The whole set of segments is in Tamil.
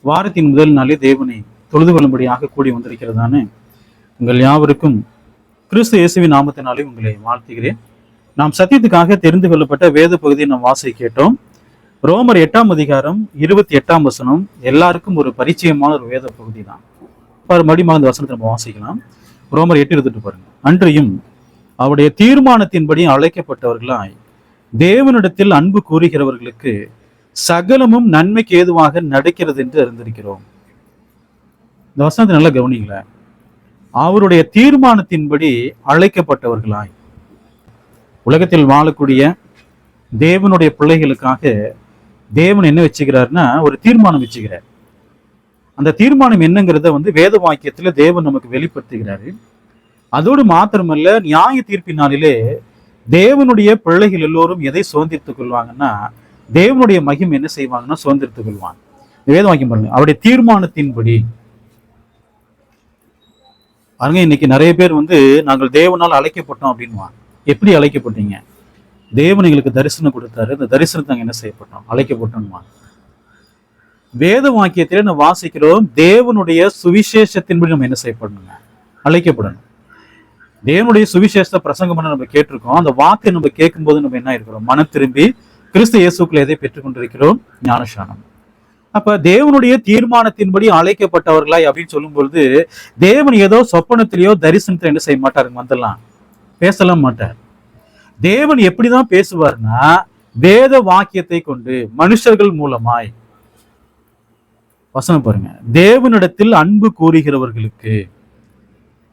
வாரத்தின் முதல் நாளே தேவனை தொழுது கொள்ளும்படியாக கூடி வந்திருக்கிறதான உங்கள் யாவருக்கும் கிறிஸ்து இயேசுவின் நாமத்தினாலே உங்களை வாழ்த்துகிறேன். நாம் சத்தியத்துக்காக தெரிந்து கொள்ளப்பட்ட வேத பகுதியை நாம் வாசி கேட்டோம். ரோமர் 8ஆம் அதிகாரம் 28ஆம் வசனம் எல்லாருக்கும் ஒரு பரிச்சயமான ஒரு வேத பகுதி தான். மறுபடியும் அந்த வசனத்தை நம்ம வாசிக்கலாம். ரோமர் 8 எடுத்துட்டு பாருங்க. அன்றையும் அவருடைய தீர்மானத்தின்படி அழைக்கப்பட்டவர்களாய் தேவனிடத்தில் அன்பு கூறுகிறவர்களுக்கு சகலமும் நன்மைக்கு ஏதுவாக நடக்கிறது என்று அறிந்திருக்கிறோம். இந்த வசனத்தை நல்லா கவனிக்கல. அவருடைய தீர்மானத்தின்படி அழைக்கப்பட்டவர்களாய், உலகத்தில் வாழக்கூடிய தேவனுடைய பிள்ளைகளுக்காக தேவன் என்ன வச்சுக்கிறாருன்னா ஒரு தீர்மானம் வச்சுக்கிறார். அந்த தீர்மானம் என்னங்கிறத வேத வாக்கியத்துல தேவன் நமக்கு வெளிப்படுத்துகிறாரு. அதோடு மாத்திரமல்ல, நியாய தீர்ப்பினாலே தேவனுடைய பிள்ளைகள் எல்லோரும் எதை சுதந்திரித்துக் கொள்வாங்கன்னா தேவனுடைய மகிமை என்ன செய்வாங்கன்னா சுதந்திரித்துக் கொள்வாங்க. வேத வாக்கியம் பாருங்க, அவருடைய தீர்மானத்தின்படி. பாருங்க, இன்னைக்கு நிறைய பேர் நாங்கள் தேவனால் அழைக்கப்பட்டோம் அப்படின்வாங்க. எப்படி அழைக்கப்பட்டீங்க? தேவன் எங்களுக்கு தரிசனம் கொடுத்தாரு, அந்த தரிசனத்தை நாங்கள் என்ன செய்யப்பட்டோம், அழைக்கப்பட்டோம். வேத வாக்கியத்திலே நம்ம வாசிக்கிறோம், தேவனுடைய சுவிசேஷத்தின்படி நம்ம என்ன செய்யப்படணுங்க, அழைக்கப்படணும். தேவனுடைய சுவிசேஷத்தை பிரசங்கம் பண்ண நம்ம கேட்டிருக்கோம். அந்த வார்த்தை நம்ம கேட்கும் போது நம்ம என்ன இருக்கிறோம், மனம் திரும்பி கிறிஸ்து இயேசுக்குள்ள எதை பெற்றுக் கொண்டிருக்கிறோம், ஞானஸ்நானம். அப்ப தேவனுடைய தீர்மானத்தின்படி அழைக்கப்பட்டவர்களாய் அப்படின்னு சொல்லும் பொழுது தேவன் ஏதோ சொப்பனத்திலேயோ தரிசனத்தில என்ன செய்ய மாட்டாருங்க, வந்துடலாம் பேசலாம் மாட்டார். தேவன் எப்படிதான் பேசுவார்னா வேத வாக்கியத்தை கொண்டு மனுஷர்கள் மூலமாய். வசனம் பாருங்க, தேவனிடத்தில் அன்பு கூறுகிறவர்களுக்கு.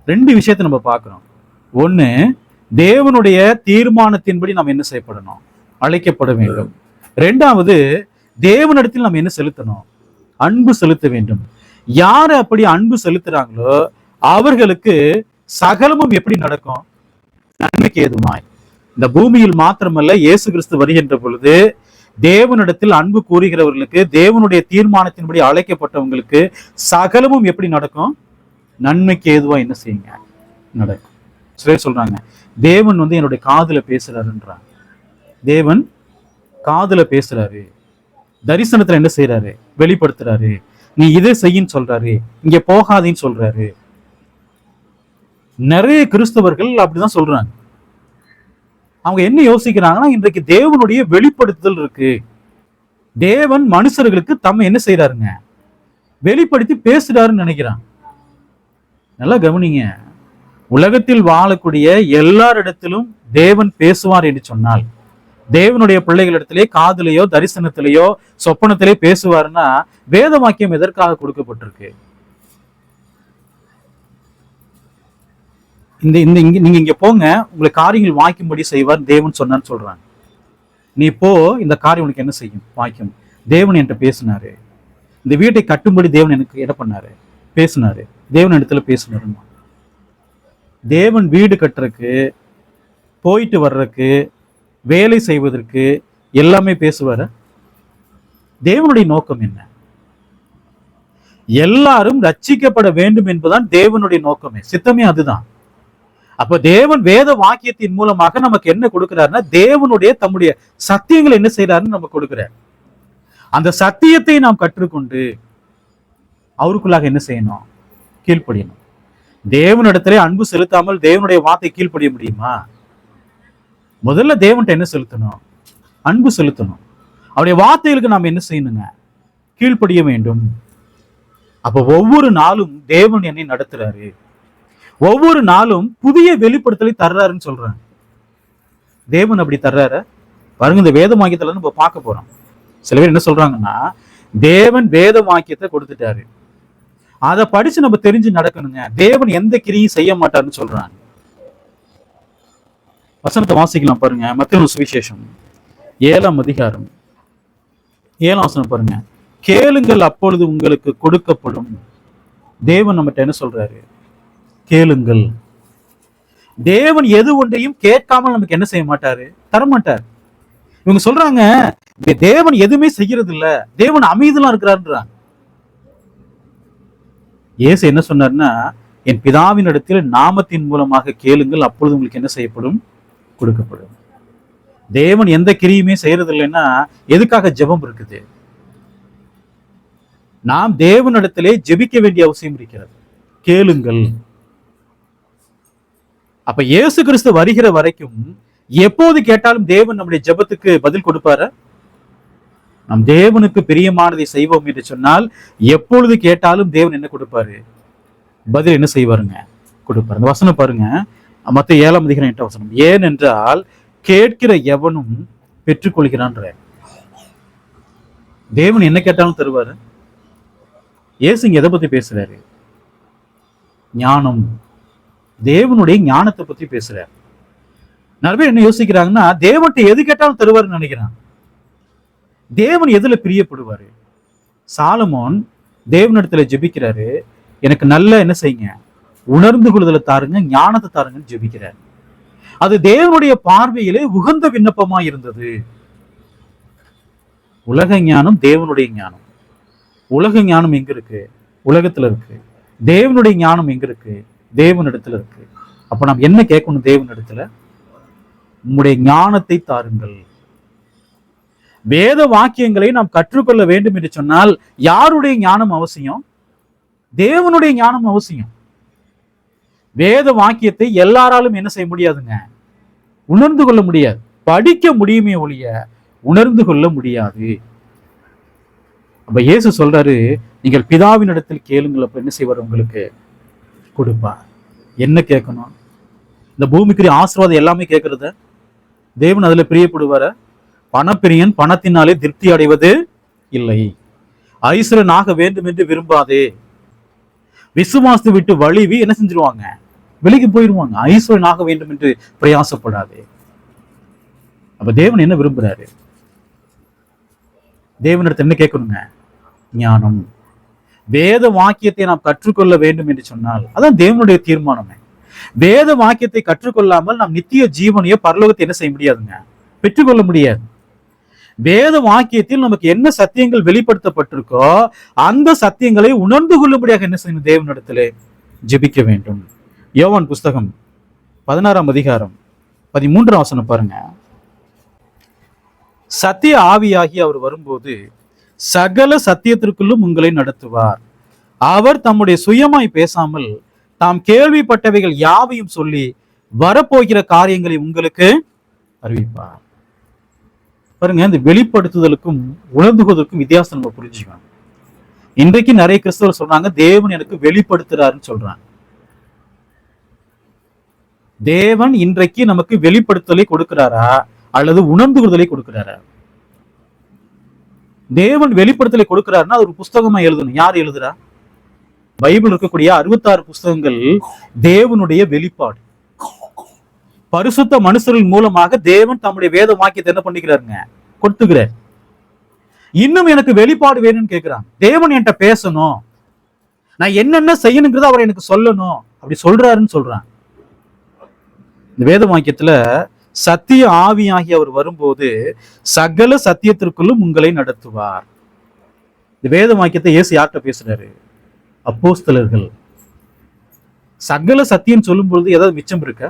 ரெண்டு விஷயத்தை நம்ம பார்க்கிறோம். ஒண்ணு, தேவனுடைய தீர்மானத்தின்படி நாம் என்ன செய்யப்படணும், அழைக்கப்பட வேண்டும். ரெண்டாவது, தேவனிடத்தில் நம்ம என்ன செலுத்தணும், அன்பு செலுத்த வேண்டும். யாரு அப்படி அன்பு செலுத்துறாங்களோ அவர்களுக்கு சகலமும் எப்படி நடக்கும், நன்மைக்கு ஏதுமாய். இந்த பூமியில் மாத்திரமல்ல, இயேசு கிறிஸ்து வருகின்ற பொழுது தேவனிடத்தில் அன்பு கூறுகிறவர்களுக்கு, தேவனுடைய தீர்மானத்தின்படி அழைக்கப்பட்டவங்களுக்கு சகலமும் எப்படி நடக்கும், நன்மைக்கு ஏதுவா என்ன செய்யுங்க, நடக்கும். சிலர் சொல்றாங்க, தேவன் என்னுடைய காதுல பேசுறாருன்றாங்க. தேவன் காதுல பேசுறாரு, தரிசனத்துல என்ன செய்யறாரு, வெளிப்படுத்துறாரு. நீ இதை செய்யின்னு சொல்றாரு, இங்க போகாதேன்னு சொல்றாரு. நிறைய கிறிஸ்தவர்கள் அப்படிதான் சொல்றாங்க. அவங்க என்ன யோசிக்கிறாங்கன்னா, இன்றைக்கு தேவனுடைய வெளிப்படுத்துதல் இருக்கு, தேவன் மனுஷர்களுக்கு தம்மை என்ன செய்யறாருங்க, வெளிப்படுத்தி பேசுறாருன்னு நினைக்கிறாங்க. நல்லா கவனிங்க, உலகத்தில் வாழக்கூடிய எல்லாரிடத்திலும் தேவன் பேசுவார் என்று சொன்னால், தேவனுடைய பிள்ளைகளிடத்திலே காதுலையோ தரிசனத்திலேயோ சொப்பனத்திலே பேசுவார்னா வேத வாக்கியம் எதற்காக கொடுக்கப்பட்டிருக்கு? நீங்க இங்க போங்க, உங்களுக்கு காரியங்கள் வாய்க்கும்படி செய்வார் தேவன் சொன்னான்னு சொல்றாங்க. நீ போ, இந்த காரியம் உனக்கு என்ன செய்யும், வாய்க்கும். தேவன் என்கிட்ட பேசினாரு, இந்த வீட்டை கட்டும்படி தேவன் எனக்கு என்ன பண்ணாரு, பேசினாரு. தேவன் இடத்துல பேசினாருமா. தேவன் வீடு கட்டுறதுக்கு, போயிட்டு வர்றதுக்கு, வேலை செய்வதற்கு எல்லாமே பேசுவார. தேவனுடைய நோக்கம் என்ன? எல்லாரும் ரட்சிக்கப்பட வேண்டும் என்பதுதான் தேவனுடைய நோக்கமே, சித்தமே அதுதான். அப்ப தேவன் வேத வாக்கியத்தின் மூலமாக நமக்கு என்ன கொடுக்கிறாருன்னா, தேவனுடைய தம்முடைய சத்தியங்களை என்ன செய்யறாருன்னு நமக்கு கொடுக்கிறார். அந்த சத்தியத்தை நாம் கற்றுக்கொண்டு அவருக்குள்ளாக என்ன செய்யணும், கீழ்ப்படியணும். தேவனிடத்திலே அன்பு செலுத்தாமல் தேவனுடைய வார்த்தை கீழ்ப்படிய முடியுமா? முதல்ல தேவன்கிட்ட என்ன செலுத்தணும், அன்பு செலுத்தணும். அவருடைய வார்த்தைகளுக்கு நாம் என்ன செய்யணுங்க, கீழ்ப்படிய வேண்டும். அப்ப ஒவ்வொரு நாளும் தேவன் என்னை நடத்துறாரு, ஒவ்வொரு நாளும் புதிய வெளிப்படுத்தலை தர்றாருன்னு சொல்றாங்க. தேவன் அப்படி தர்றாரு பாருங்க. இந்த வேத வாக்கியத்துல நம்ம பார்க்க போறோம். சில பேர் என்ன சொல்றாங்கன்னா, தேவன் வேத வாக்கியத்தை கொடுத்துட்டாரு, அதை படிச்சு நம்ம தெரிஞ்சு நடக்கணுங்க, தேவன் எந்த கிரியும் செய்ய மாட்டாருன்னு சொல்றாங்க. வசனத்தை வாசிக்கலாம் பாருங்க. மத்தேயு சுவிசேஷம் 7ஆம் அதிகாரம் 7ஆம் வசனம் பாருங்க. கேளுங்கள் அப்பொழுது உங்களுக்கு கொடுக்கப்படும். தேவன் நம்மகிட்ட என்ன சொல்றாரு, கேளுங்கள். தேவன் எது ஒன்றையும் கேட்காமல் நமக்கு என்ன செய்ய மாட்டாரு, தரமாட்டார். இவங்க சொல்றாங்க, தேவன் எதுவுமே செய்யறது இல்ல, தேவன் அமைதிலாம் இருக்கிறாருன்றாங்க. இயேசு என்ன சொன்னார்னா, என் பிதாவின் இடத்தில் நாமத்தின் மூலமாக கேளுங்கள், அப்பொழுது உங்களுக்கு என்ன செய்யப்படும், கொடுக்கப்படும். தேவன் எந்த கிரியுமே செய்யறது இல்லைன்னா எதுக்காக ஜெபம் இருக்குது? நாம் தேவனிடத்திலே ஜெபிக்க வேண்டிய அவசியம் இருக்கிறது. கேளுங்கள். அப்ப இயேசு கிறிஸ்து வருகிற வரைக்கும் எப்போது கேட்டாலும் தேவன் நம்முடைய ஜெபத்துக்கு பதில் கொடுப்பாரு. நம் தேவனுக்கு பிரியமானதை செய்வோம் என்று சொன்னால் எப்பொழுது கேட்டாலும் தேவன் என்ன கொடுப்பாரு? பதில் என்ன செய்வாருங்க? கொடுப்பாரு. அந்த வசனம் பாருங்க, மத்தேயு 7:8 வசனம். ஏனென்றால் கேட்கிற எவனும் பெற்றுக்கொள்கிறான்ற. தேவன் என்ன கேட்டாலும் தருவாரு. இயேசு இங்க எதை பத்தி பேசுறாரு? ஞானம், தேவனுடைய ஞானத்தை பத்தி பேசுறாரு. நிறைய பேர் என்ன யோசிக்கிறாங்கன்னா, தேவன்கிட்ட எது கேட்டாலும் தருவாருன்னு நினைக்கிறான். தேவன் எதுல பிரியப்படுவாரு? சாலமோன் தேவனிடத்துல ஜெபிக்கிறாரு, எனக்கு நல்ல என்ன செய்யுங்க, உணர்ந்து கொள்ளுதலை தாருங்க, ஞானத்தை தாருங்கன்னு ஜெபிக்கிறார். அது தேவனுடைய பார்வையிலே உகந்த விண்ணப்பமா இருந்தது. உலக ஞானம், தேவனுடைய ஞானம். உலக ஞானம் எங்க இருக்கு? உலகத்துல இருக்கு. தேவனுடைய ஞானம் எங்க இருக்கு? தேவனிடத்துல இருக்கு. அப்ப நாம் என்ன கேட்கணும் தேவனிடத்துல? உம்முடைய ஞானத்தை தாருங்கள். வேத வாக்கியங்களை நாம் கற்றுக்கொள்ள வேண்டும் என்று சொன்னால் யாருடைய ஞானம் அவசியம்? தேவனுடைய ஞானம் அவசியம். வேத வாக்கியத்தை எல்லாராலும் என்ன செய்ய முடியாதுங்க? உணர்ந்து கொள்ள முடியாது. படிக்க முடியுமே ஒழிய உணர்ந்து கொள்ள முடியாது. அப்ப இயேசு சொல்றாரு, நீங்கள் பிதாவின் இடத்தில் கேளுங்கள், அப்ப என்ன செய்வார்? உங்களுக்கு கொடுப்பார். என்ன கேட்கணும்? இந்த பூமிக்குரிய ஆசீர்வாதம் எல்லாமே கேட்கறத தேவன் அதுல பிரியப்படுவார? பணப்பிரியன் பணத்தினாலே திருப்தி அடைவது இல்லை. ஐஸ்வரனாக வேண்டும் என்று விரும்பாதே. விசுவாசத்தை விட்டு வலிவி என்ன செஞ்சிருவாங்க? வெளிக்கு போயிருவாங்க. ஐஸ்வரனாக வேண்டும் என்று பிரயாசப்படாதே. அப்ப தேவன் என்ன விரும்புறாரு? தேவனிடத்தில் என்ன கேட்கணுங்க? ஞானம். வேத வாக்கியத்தை நாம் கற்றுக்கொள்ள வேண்டும் என்று சொன்னால் அதான் தேவனுடைய தீர்மானமே. வேத வாக்கியத்தை கற்றுக்கொள்ளாமல் நாம் நித்திய ஜீவனையோ பரலோகத்தை என்ன செய்ய முடியாதுங்க? பெற்றுக்கொள்ள முடியாது. வேத வாக்கியத்தில் நமக்கு என்ன சத்தியங்கள் வெளிப்படுத்தப்பட்டிருக்கோ அந்த சத்தியங்களை உணர்ந்து கொள்ளும்படியாக என்ன செய்யணும்? தேவனிடத்திலே ஜெபிக்க வேண்டும். யோவான் புஸ்தகம் 16ஆம் அதிகாரம் 13ஆம் வசனம் பாருங்க. சத்திய ஆவியாகி அவர் வரும்போது சகல சத்தியத்திற்குள்ளும் உங்களை நடத்துவார். அவர் தம்முடைய சுயமாய் பேசாமல் தாம் கேள்விப்பட்டவைகள் யாவையும் சொல்லி வரப்போகிற காரியங்களை உங்களுக்கு அறிவிப்பார். பாருங்க, இந்த வெளிப்படுத்துதலுக்கும் உணர்ந்துவதற்கும் வித்தியாசம் நம்ம புரிஞ்சுக்கணும். இன்றைக்கு நிறைய கிறிஸ்தவர் சொல்றாங்க, தேவன் எனக்கு வெளிப்படுத்துறாருன்னு சொல்றாங்க. தேவன் இன்றைக்கு நமக்கு வெளிப்படுத்தலை கொடுக்கிறாரா அல்லது உணர்ந்துகுதலை கொடுக்கிறாரா? தேவன் வெளிப்படுத்தலை கொடுக்கிறாருன்னா அது ஒரு புஸ்தகமா எழுதணும். யார் எழுதுறா? பைபிள் இருக்கக்கூடிய 66 புஸ்தகங்கள் தேவனுடைய வெளிப்பாடு. பரிசுத்த மனுஷர்கள் மூலமாக தேவன் தம்முடைய வேத வாக்கியத்தை என்ன பண்ணிக்கிறாருங்க? கொடுத்துக்கிறார். இன்னும் எனக்கு வெளிப்பாடு வேணும்னு கேட்கிறான். தேவன் என்கிட்ட பேசணும், நான் என்னென்ன செய்யணுங்கிறத அவர் எனக்கு சொல்லணும், அப்படி சொல்றாருன்னு சொல்றான். இந்த வேத வாக்கியத்துல சத்திய ஆவியாகி அவர் வரும்போது சகல சத்தியத்திற்குள்ளும் உங்களை நடத்துவார். இந்த வேத வாக்கியத்தை இயேசு யார்கிட்ட பேசுறாரு? அப்போஸ்தலர்கள். சகல சத்தியம் சொல்லும் பொழுது ஏதாவது மிச்சம் இருக்கா?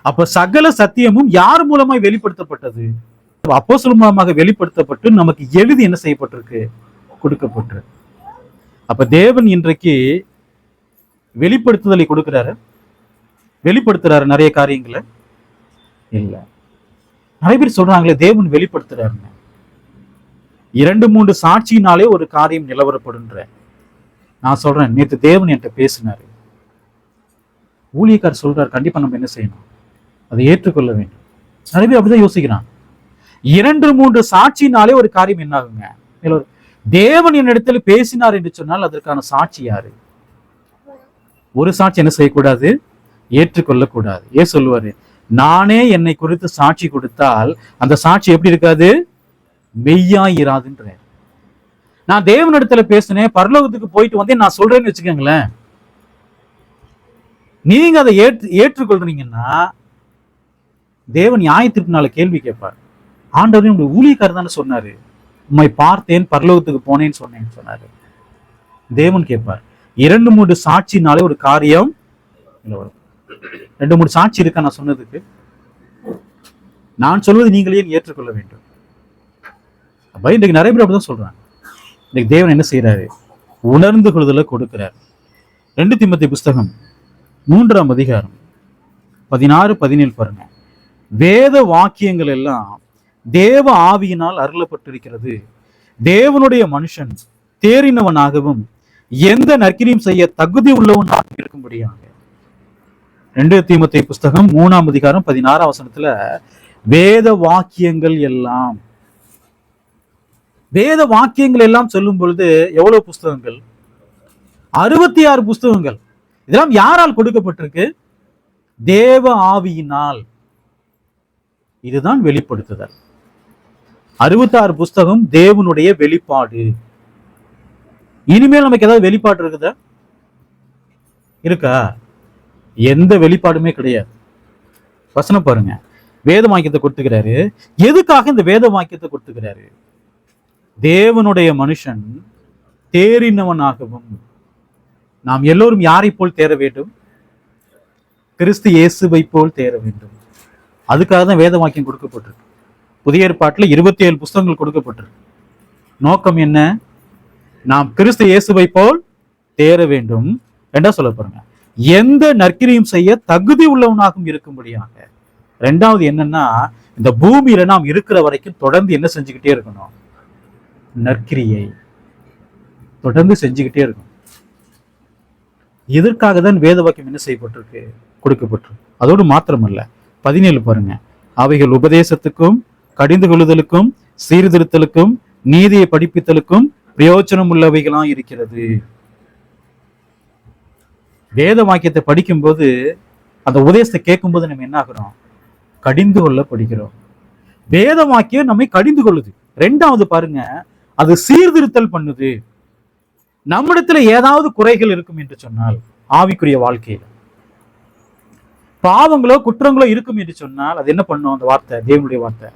அப்ப சகல சத்தியமும் யார் மூலமாய் வெளிப்படுத்தப்பட்டது? அப்போஸ்தலர் மூலமாக வெளிப்படுத்தப்பட்டு நமக்கு எழுதி என்ன செய்யப்பட்டிருக்கு? கொடுக்கப்பட்டிருக்கு. அப்ப தேவன் இன்றைக்கு வெளிப்படுத்துதலை கொடுக்கிறாரு, வெளிப்படுத்துறாரு நிறைய காரியங்களை இல்ல. நிறைய பேர் சொல்றாங்களே தேவன் வெளிப்படுத்துறாருங்க. 2-3 சாட்சியினாலே ஒரு காரியம் நிலவரப்படுன்ற. நான் சொல்றேன், நேற்று தேவன் என்கிட்ட பேசினாரு, ஊழியக்காரர் சொல்றாரு, கண்டிப்பா நம்ம என்ன செய்யணும்? அதை ஏற்றுக்கொள்ள வேண்டும். நிறைய பேர் அப்படிதான் யோசிக்கிறான். 2-3 சாட்சியினாலே ஒரு காரியம் என்ன ஆகுங்க? தேவன் என்னிடத்துல பேசினார் என்று சொன்னால் அதற்கான சாட்சி யாரு? ஒரு சாட்சி என்ன செய்யக்கூடாது? ஏற்றுக்கொள்ளக்கூடாது. ஏன் சொல்லுவாரு? நானே என்னை குறித்து சாட்சி கொடுத்தால் அந்த சாட்சி எப்படி இருக்காது? மெய்யாயிராதுன்ற. நான் தேவனிடத்துல பேசினேன், பரலோகத்துக்கு போயிட்டு வந்தேன், நான் சொல்றேன்னு வச்சுக்கோங்களேன், நீங்க அதை ஏற்றுக்கொள்றீங்கன்னா தேவன் நியாயத்திற்குனால கேள்வி கேட்பார். ஆண்டவரே உங்களுடைய ஊழியக்காரர் தானே சொன்னாரு, உம்மை பார்த்தேன், பரலோகத்துக்கு போனேன்னு சொன்னேன்னு சொன்னாரு. தேவன் கேட்பார். 2-3 சாட்சினாலே ஒரு காரியம் வரும். 2-3 சாட்சி இருக்கா நான் சொன்னதுக்கு? நான் சொல்வது நீங்களே ஏற்றுக்கொள்ள வேண்டும். அப்ப இன்றைக்கு நிறைய பேர் அப்படிதான் சொல்றாங்க. இன்னைக்கு தேவன் என்ன செய்யறாரு? உணர்ந்து கொள்ளுதலை கொடுக்கிறார். 2 தீமோத்தேயு புஸ்தகம் 3ஆம் அதிகாரம் 16, 17 பாருங்க. வேத வாக்கியங்கள் எல்லாம் தேவ ஆவியினால் அருளப்பட்டிருக்கிறது. தேவனுடைய மனுஷன் தேறினவனாகவும் எந்த நற்கிரியும் செய்ய தகுதி உள்ளவனாக இருக்கும்படியாக. 2 தீமோத்தேயு புஸ்தகம் 3ஆம் அதிகாரம் 16ஆம் வசனத்துல வேத வாக்கியங்கள் எல்லாம், வேத வாக்கியங்கள் எல்லாம் சொல்லும் பொழுது எவ்வளவு புஸ்தகங்கள்? 66 புஸ்தகங்கள். இதெல்லாம் யாரால் கொடுக்கப்பட்டிருக்கு? தேவ ஆவியினால். இதுதான் வெளிப்படுத்துதல். 66 புஸ்தகம் தேவனுடைய வெளிப்பாடு. இனிமேல் நமக்கு ஏதாவது வெளிப்பாடு இருக்குதா? இருக்கா? எந்த வெளிப்பாடுமே கிடையாது. வசனம் பாருங்க. வேத வாக்கியத்தை கொடுத்துக்கிறாரு. எதுக்காக இந்த வேத வாக்கியத்தை கொடுத்துக்கிறாரு? தேவனுடைய மனுஷன் தேறினவனாகவும், நாம் எல்லோரும் யாரை போல் தேர வேண்டும்? கிறிஸ்து இயேசுவை போல் தேர வேண்டும். அதுக்காக தான் வேத வாக்கியம் கொடுக்கப்பட்டிருக்கு. புதிய ஏற்பாட்டுல 27 புஸ்தகங்கள் கொடுக்கப்பட்டிருக்கு. நோக்கம் என்ன? நாம் கிறிஸ்து இயேசுவை போல் தேர வேண்டும். ரெண்டா சொல்ல பாருங்க, எந்த நற்கிரியும் செய்ய தகுதி உள்ளவனாகவும் இருக்கும்படியாக. ரெண்டாவது என்னன்னா, இந்த பூமியில நாம் இருக்கிற வரைக்கும் தொடர்ந்து என்ன செஞ்சுக்கிட்டே இருக்கணும்? நற்கிரியை தொடர்ந்து செஞ்சுக்கிட்டே இருக்கணும். இதற்காக தான் வேத வாக்கியம் என்ன செய்யப்பட்டிருக்கு? கொடுக்கப்பட்டிருக்கு. அதோடு மாத்திரமல்ல, 17 பாருங்க, அவைகள் உபதேசத்துக்கும் கடிந்து கொள்ளுதலுக்கும் சீர்திருத்தலுக்கும் நீதியை படிப்பித்தலுக்கும் பிரயோஜனம் உள்ளவைகளா இருக்கிறது. வேத வாக்கியத்தை படிக்கும்போது, அந்த உபதேசத்தை கேட்கும்போது நம்ம என்ன ஆகிறோம்? கடிந்து கொள்ள படிக்கிறோம். வேத வாக்கியம் நம்மை கடிந்து கொள்ளுது. ரெண்டாவது பாருங்க, அது சீர்திருத்தல் பண்ணுது. நம்மிடத்துல ஏதாவது குறைகள் இருக்கும் என்று சொன்னால், ஆவிக்குரிய வாழ்க்கையில பாவங்களோ குற்றங்களோ இருக்கும் என்று சொன்னால், அது என்ன பண்ணும்? அந்த வார்த்தை, தேவனுடைய வார்த்தை,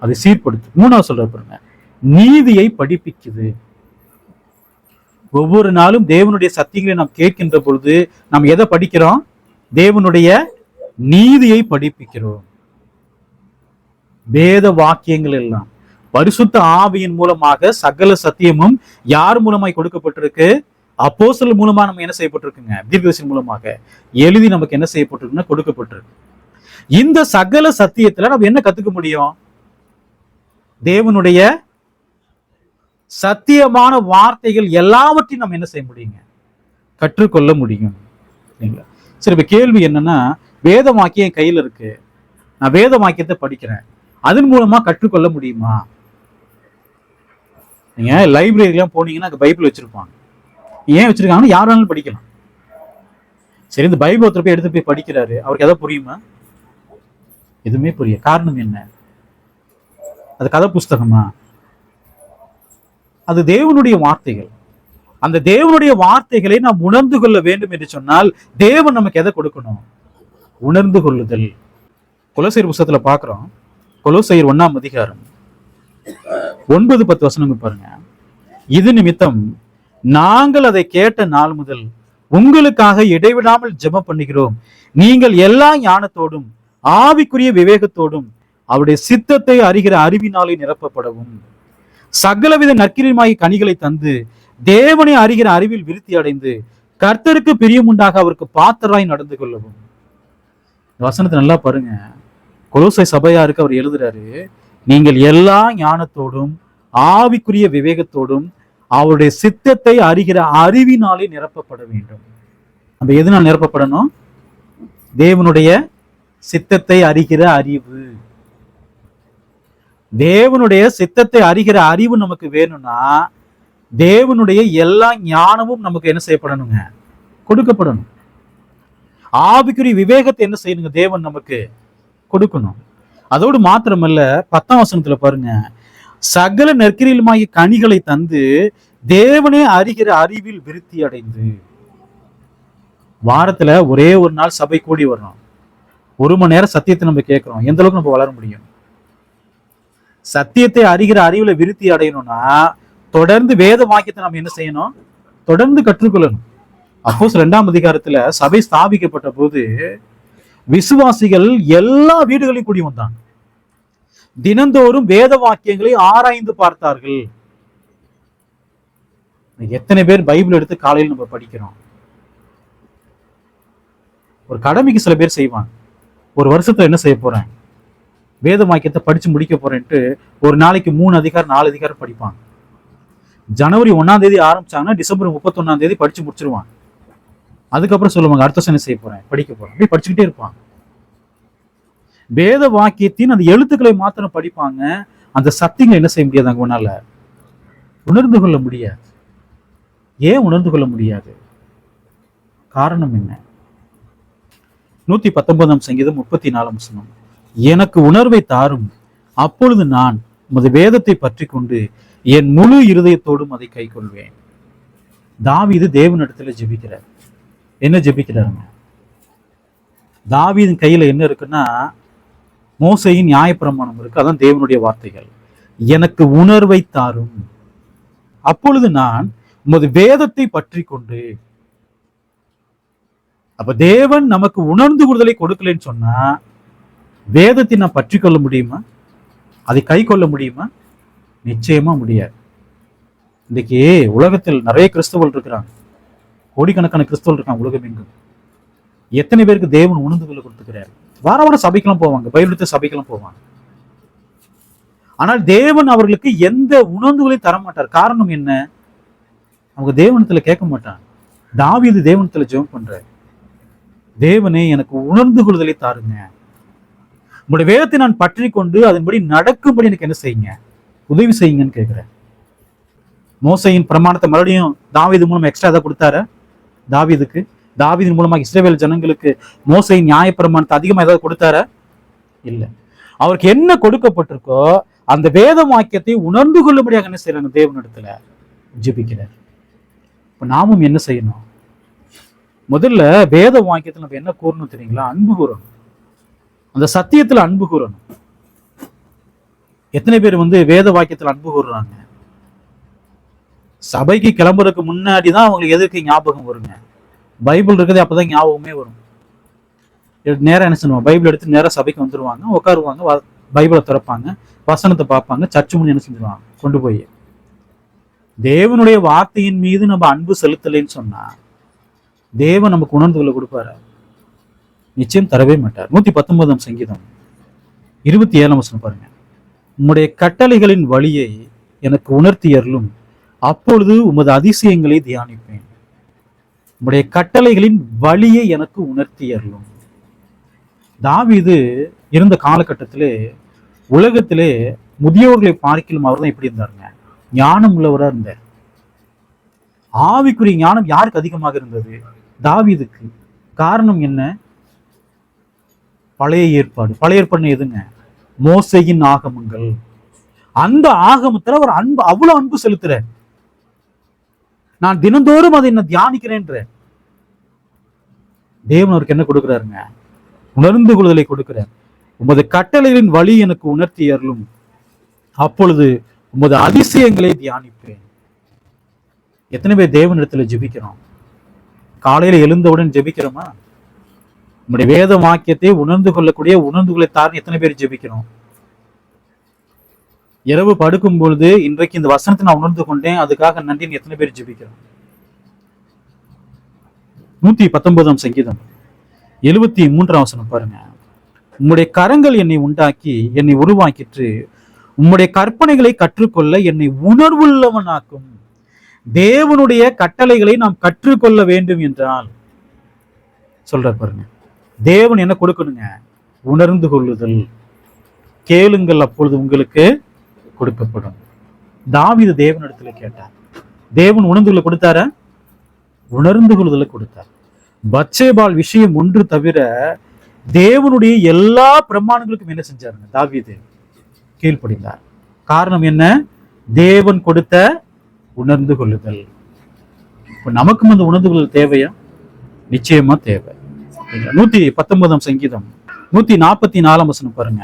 அது சீர்படுத்து. மூணாவது சொல்ற பாருங்க, நீதியை படிப்பிக்குது. ஒவ்வொரு நாளும் தேவனுடைய சத்தியங்களை நாம் கேட்கின்ற பொழுது நாம் எதை படிக்கிறோம்? தேவனுடைய நீதியை படிப்பிக்கிறோம். வேத வாக்கியங்கள் எல்லாம் பரிசுத்த ஆவியின் மூலமாக சகல சத்தியமும் யார் மூலமாய் கொடுக்கப்பட்டிருக்கு? அப்போஸ்தலர் மூலமா நம்ம என்ன செய்யப்பட்டிருக்குங்க? தீர்க்கதரிசி மூலமாக எழுதி நமக்கு என்ன செய்யப்பட்டிருக்குன்னா கொடுக்கப்பட்டிருக்கு. இந்த சகல சத்தியத்துல நம்ம என்ன கத்துக்க முடியும்? தேவனுடைய சத்தியமான வார்த்தைகள் எல்லாவற்றையும் நம்ம என்ன செய்ய முடியுங்க? கற்றுக்கொள்ள முடியும். இல்லைங்களா? சரி, இப்ப கேள்வி என்னன்னா, வேத வாக்கியம் என் கையில இருக்கு, நான் வேத வாக்கியத்தை படிக்கிறேன், அதன் மூலமா கற்றுக்கொள்ள முடியுமா? நீங்க லைப்ரரிலாம் போனீங்கன்னா அங்க பைபிள் வச்சிருப்பாங்க. ஏன் வச்சிருக்காங்கன்னா யார் வேணாலும் படிக்கலாம். சரி, இந்த பைபிள் ஒருத்தர் போய் எடுத்து போய் படிக்கிறாரு, அவருக்கு எதாவது புரியுமா? எதுவுமே புரிய. காரணம் என்ன? அது கதை புஸ்தகமா? அது தேவனுடைய வார்த்தைகள். அந்த தேவனுடைய வார்த்தைகளை நாம் உணர்ந்து கொள்ள வேண்டும் என்று சொன்னால், தேவன் நமக்கு எதை கொடுக்கணும்? உணர்ந்து கொள்ளுதல். கொலோசையர் புஸ்தகத்துல பாக்குறோம். கொலோசையர் 1ஆம் அதிகாரம் 9-10 வசனங்கள் பாருங்க. இது நிமித்தம் நாங்கள் அதை கேட்ட நாள் முதல் உங்களுக்காக இடைவிடாமல் ஜெபம் பண்ணுகிறோம். நீங்கள் எல்லா ஞானத்தோடும் ஆவிக்குரிய விவேகத்தோடும் அவருடைய சித்தத்தை அறிகிற அறிவினாலே நிரப்பப்படவும், சகலவித நற்கிரியமாகி கனிகளை தந்து தேவனை அறிகிற அறிவில் விருத்தி அடைந்து கர்த்தருக்கு பிரியம் உண்டாக அவருக்கு பாத்திராய் நடந்து கொள்ளவும். வசனத்தை நல்லா பாருங்க. கொலோசை சபையாருக்கு அவர் எழுதுறாரு, நீங்கள் எல்லா ஞானத்தோடும் ஆவிக்குரிய விவேகத்தோடும் அவருடைய சித்தத்தை அறிகிற அறிவினாலே நிரப்பப்பட வேண்டும். நம்ம எதனால் நிரப்பப்படணும்? தேவனுடைய சித்தத்தை அறிகிற அறிவு. தேவனுடைய சித்தத்தை அறிகிற அறிவு நமக்கு வேணும்னா, தேவனுடைய எல்லா ஞானமும் நமக்கு என்ன செய்யப்படணுங்க? கொடுக்கப்படணும். ஆவிக்குரிய விவேகத்தை என்ன செய்யணுங்க? தேவன் நமக்கு கொடுக்கணும். அதோடு மாத்திரமல்ல, 10ஆம் வசனத்துல பாருங்க, சகல நற்கிரிலுமாகிய கனிகளை தந்து தேவனே அறிகிற அறிவில் விருத்தி அடைந்து. வாரத்துல ஒரே ஒரு நாள் சபை கூடி வரணும், 1 மணி நேரம் சத்தியத்தை நம்ம கேட்கிறோம். எந்த அளவுக்கு நம்ம வளர முடியும்? சத்தியத்தை அறிகிற அறிவுல விருத்தி அடையணும்னா தொடர்ந்து வேத வாக்கியத்தை நம்ம என்ன செய்யணும்? தொடர்ந்து கற்றுக்கொள்ளணும். அப்போஸ்தலர் 2ஆம் அதிகாரத்துல சபை ஸ்தாபிக்கப்பட்ட போது விசுவாசிகள் எல்லா வீடுகளையும் கூடி வந்தாங்க. தினந்தோறும் வேத வாக்கியங்களை ஆராய்ந்து பார்த்தார்கள். எத்தனை பேர் பைபிள் எடுத்து காலையில் நம்ம படிக்கிறோம்? ஒரு கடமைக்கு சில பேர் செய்வாங்க. ஒரு வருஷத்துல என்ன செய்ய போறேன், வேத வாக்கியத்தை படிச்சு முடிக்க போறேன்ட்டு ஒரு நாளைக்கு 3 அதிகாரம் 4 அதிகாரம் படிப்பாங்க. ஜனவரி 1ஆம் தேதி ஆரம்பிச்சாங்கன்னா டிசம்பர் 31ஆம் தேதி படிச்சு முடிச்சிருவாங்க. அதுக்கப்புறம் சொல்லுவாங்க அடுத்த வருஷம் என்ன செய்ய போறேன், படிக்க போறேன். அப்படியே படிச்சுக்கிட்டே இருப்பாங்க. வேத வாக்கியத்தின் அந்த எழுத்துக்களை மாத்திரம் படிப்பாங்க. அந்த சத்தியங்களை என்ன செய்ய முடியாது, அவங்களால உணர்ந்து கொள்ள முடியாது. ஏன் உணர்ந்து கொள்ள முடியாது? காரணம் என்ன? 119ஆம் சங்கீதம் 34ஆம் வசனம், எனக்கு உணர்வை தாரும், அப்பொழுது நான் உமது வேதத்தை பற்றி கொண்டு என் முழு இருதயத்தோடும் அதை கை கொள்வேன். தாவீது தேவனிடத்துல ஜெபிக்கிறார். என்ன ஜெபிக்கிறாருங்க? தாவீதின் கையில என்ன இருக்குன்னா, மோசேயின் நியாயப்பிரமாணம் இருக்கு. அதான் தேவனுடைய வார்த்தைகள். எனக்கு உணர்வை தாரும், அப்பொழுது நான் உமது வேதத்தை பற்றி கொண்டு. அப்ப தேவன் நமக்கு உணர்ந்து கொள்ளுதலை கொடுக்கலன்னு சொன்னா வேதத்தை நான் பற்றி கொள்ள முடியுமா? அதை கை கொள்ள முடியுமா? நிச்சயமா முடியாது. இன்னைக்கு உலகத்தில் நிறைய கிறிஸ்தவர்கள் இருக்கிறாங்க, கோடிக்கணக்கான கிறிஸ்தவர்கள் இருக்காங்க உலகம் எங்கும். எத்தனை பேருக்கு தேவன் உணர்ந்துகளை கொடுத்துக்கிறாரு? வார வாரம் சபைக்கெல்லாம் போவாங்க, பைபிள் எடுத்து சபைக்கெல்லாம் போவாங்க. ஆனால் தேவன் அவர்களுக்கு எந்த உணர்ந்துகளையும் தரமாட்டார். காரணம் என்ன? அவங்க தேவனத்துல கேட்க மாட்டாங்க. தாவீது தேவனத்துல ஜெபம் பண்றாரு, தேவனே எனக்கு உணர்ந்து கொள்ளுதலை தாருங்க, உங்களுடைய வேதத்தை நான் பற்றி கொண்டு அதன்படி நடக்கும்படி எனக்கு என்ன செய்யுங்க, உதவி செய்யுங்கன்னு கேட்கிறேன். மோசையின் பிரமாணத்தை மறுபடியும் தாவீது மூலம் எக்ஸ்ட்ரா ஏதாவது கொடுத்தாரு தாவீதுக்கு? தாவீதின் மூலமாக இஸ்ரவேல் ஜனங்களுக்கு மோசையின் நியாய பிரமாணத்தை அதிகமா ஏதாவது கொடுத்தாரா? இல்லை. அவருக்கு என்ன கொடுக்கப்பட்டிருக்கோ அந்த வேத வாக்கியத்தை உணர்ந்து கொள்ளும்படியாக என்ன செய்யறாங்க, தேவனிடத்துல ஜெபிக்கிறார். இப்ப நாமும் என்ன செய்யணும்? முதல்ல வேத வாக்கியத்தில் நம்ம என்ன கூறணும் தெரியுங்களா? அன்பு கூறணும். அந்த சத்தியத்துல அன்பு கூறணும். எத்தனை பேர் வேத வாக்கியத்துல அன்பு கூறுறாங்க? சபைக்கு கிளம்புறதுக்கு முன்னாடிதான் அவங்களுக்கு எதுக்கு ஞாபகம் வருங்க? பைபிள் இருக்குது, அப்பதான் ஞாபகமே வரும். நேரம் என்ன செய்வாங்க, பைபிள் எடுத்து நேரம் சபைக்கு வந்துருவாங்க, உட்காருவாங்க, பைபிளை திறப்பாங்க, வசனத்தை பார்ப்பாங்க, சர்ச்சு முன் என்ன செஞ்சுருவாங்க, கொண்டு போய். தேவனுடைய வார்த்தையின் மீது நம்ம அன்பு செலுத்தலைன்னு சொன்னா தேவன் நமக்கு உணர்ந்துகளை கொடுப்பாரு? நிச்சயம் தரவே மாட்டார். 119ஆம் சங்கீதம் 27ஆம் வசனம் பாருங்க, உம்முடைய கட்டளைகளின் வழியை எனக்கு உணர்த்தியருளும், அப்பொழுது உமது அதிசயங்களை தியானிப்பேன். உம்முடைய கட்டளைகளின் வழியை எனக்கு உணர்த்தியருளும். தாவீது இருந்த காலகட்டத்திலே உலகத்திலே முதியோர்களை பார்க்கலும் அவர் தான் எப்படி இருந்தாருங்க, ஞானம் உள்ளவராக இருந்தார். ஆவிக்குரிய ஞானம் யாருக்கு அதிகமாக இருந்தது? தாவீதுக்கு. காரணம் என்ன? பழைய ஏற்பாடு. பழைய ஏற்பாடு எதுங்க? மோசேயின் ஆகமங்கள். அந்த ஆகமத்துல அவர் அன்பு, அவ்வளவு அன்பு செலுத்துற. நான் தினந்தோறும் அதை என்ன தியானிக்கிறேன்ற. தேவன் அவருக்கு என்ன கொடுக்கிறாருங்க? உணர்ந்து கொள்ளுதலை கொடுக்கிறார். உமது கட்டளைகளின் வழி எனக்கு உணர்த்தி அருளும், அப்பொழுது உமது அதிசயங்களை தியானிப்பேன். எத்தனை பேர் தேவனிடத்துல ஜெபிக்கிறோம்? காலையில எழுந்தவுடன் ஜெபிக்கிறோமா? நம்முடைய வேத வாக்கியத்தை உணர்ந்து கொள்ளக்கூடிய உணர்ந்து கொள்ள தாருன்னு எத்தனை பேர் ஜெபிக்கிறோம்? இரவு படுக்கும் பொழுது இன்றைக்கு இந்த வசனத்தை நான் உணர்ந்து கொண்டேன், அதுக்காக நன்றின்னு எத்தனை பேர் ஜெபிக்கிறோம்? 119ஆம் சங்கீதம் 73ஆம் வசனம் பாருங்க, உம்முடைய கரங்கள் என்னை உண்டாக்கி என்னை உருவாக்கிற்று, உம்முடைய கற்பனைகளை கற்றுக்கொள்ள என்னை உணர்வுள்ளவனாக்கும். தேவனுடைய கட்டளைகளை நாம் கற்றுக்கொள்ள வேண்டும் என்றால் சொல்ற பாருங்க, தேவன் என்ன கொடுக்கணுங்க? உணர்ந்து கொள்ளுதல். கேளுங்கள் அப்பொழுது உங்களுக்கு கொடுக்கப்படும். தாவீது தேவனிடத்துல கேட்டார், தேவன் உணர்ந்துகளை கொடுத்தார? உணர்ந்து கொள்ளுதலை கொடுத்தார். பத்சேபாள் விஷயம் ஒன்று தவிர தேவனுடைய எல்லா பிரமாணங்களுக்கும் என்ன செஞ்சாருங்க? தாவீது கீழ்ப்படிந்தார். காரணம் என்ன? தேவன் கொடுத்த உணர்ந்து கொள்ளுதல். இப்ப நமக்கும் அந்த உணர்ந்து கொள்ளுதல் தேவையா? நிச்சயமா தேவை. 119ஆம் சங்கீதம் 144ஆம் வசனம் பாருங்க,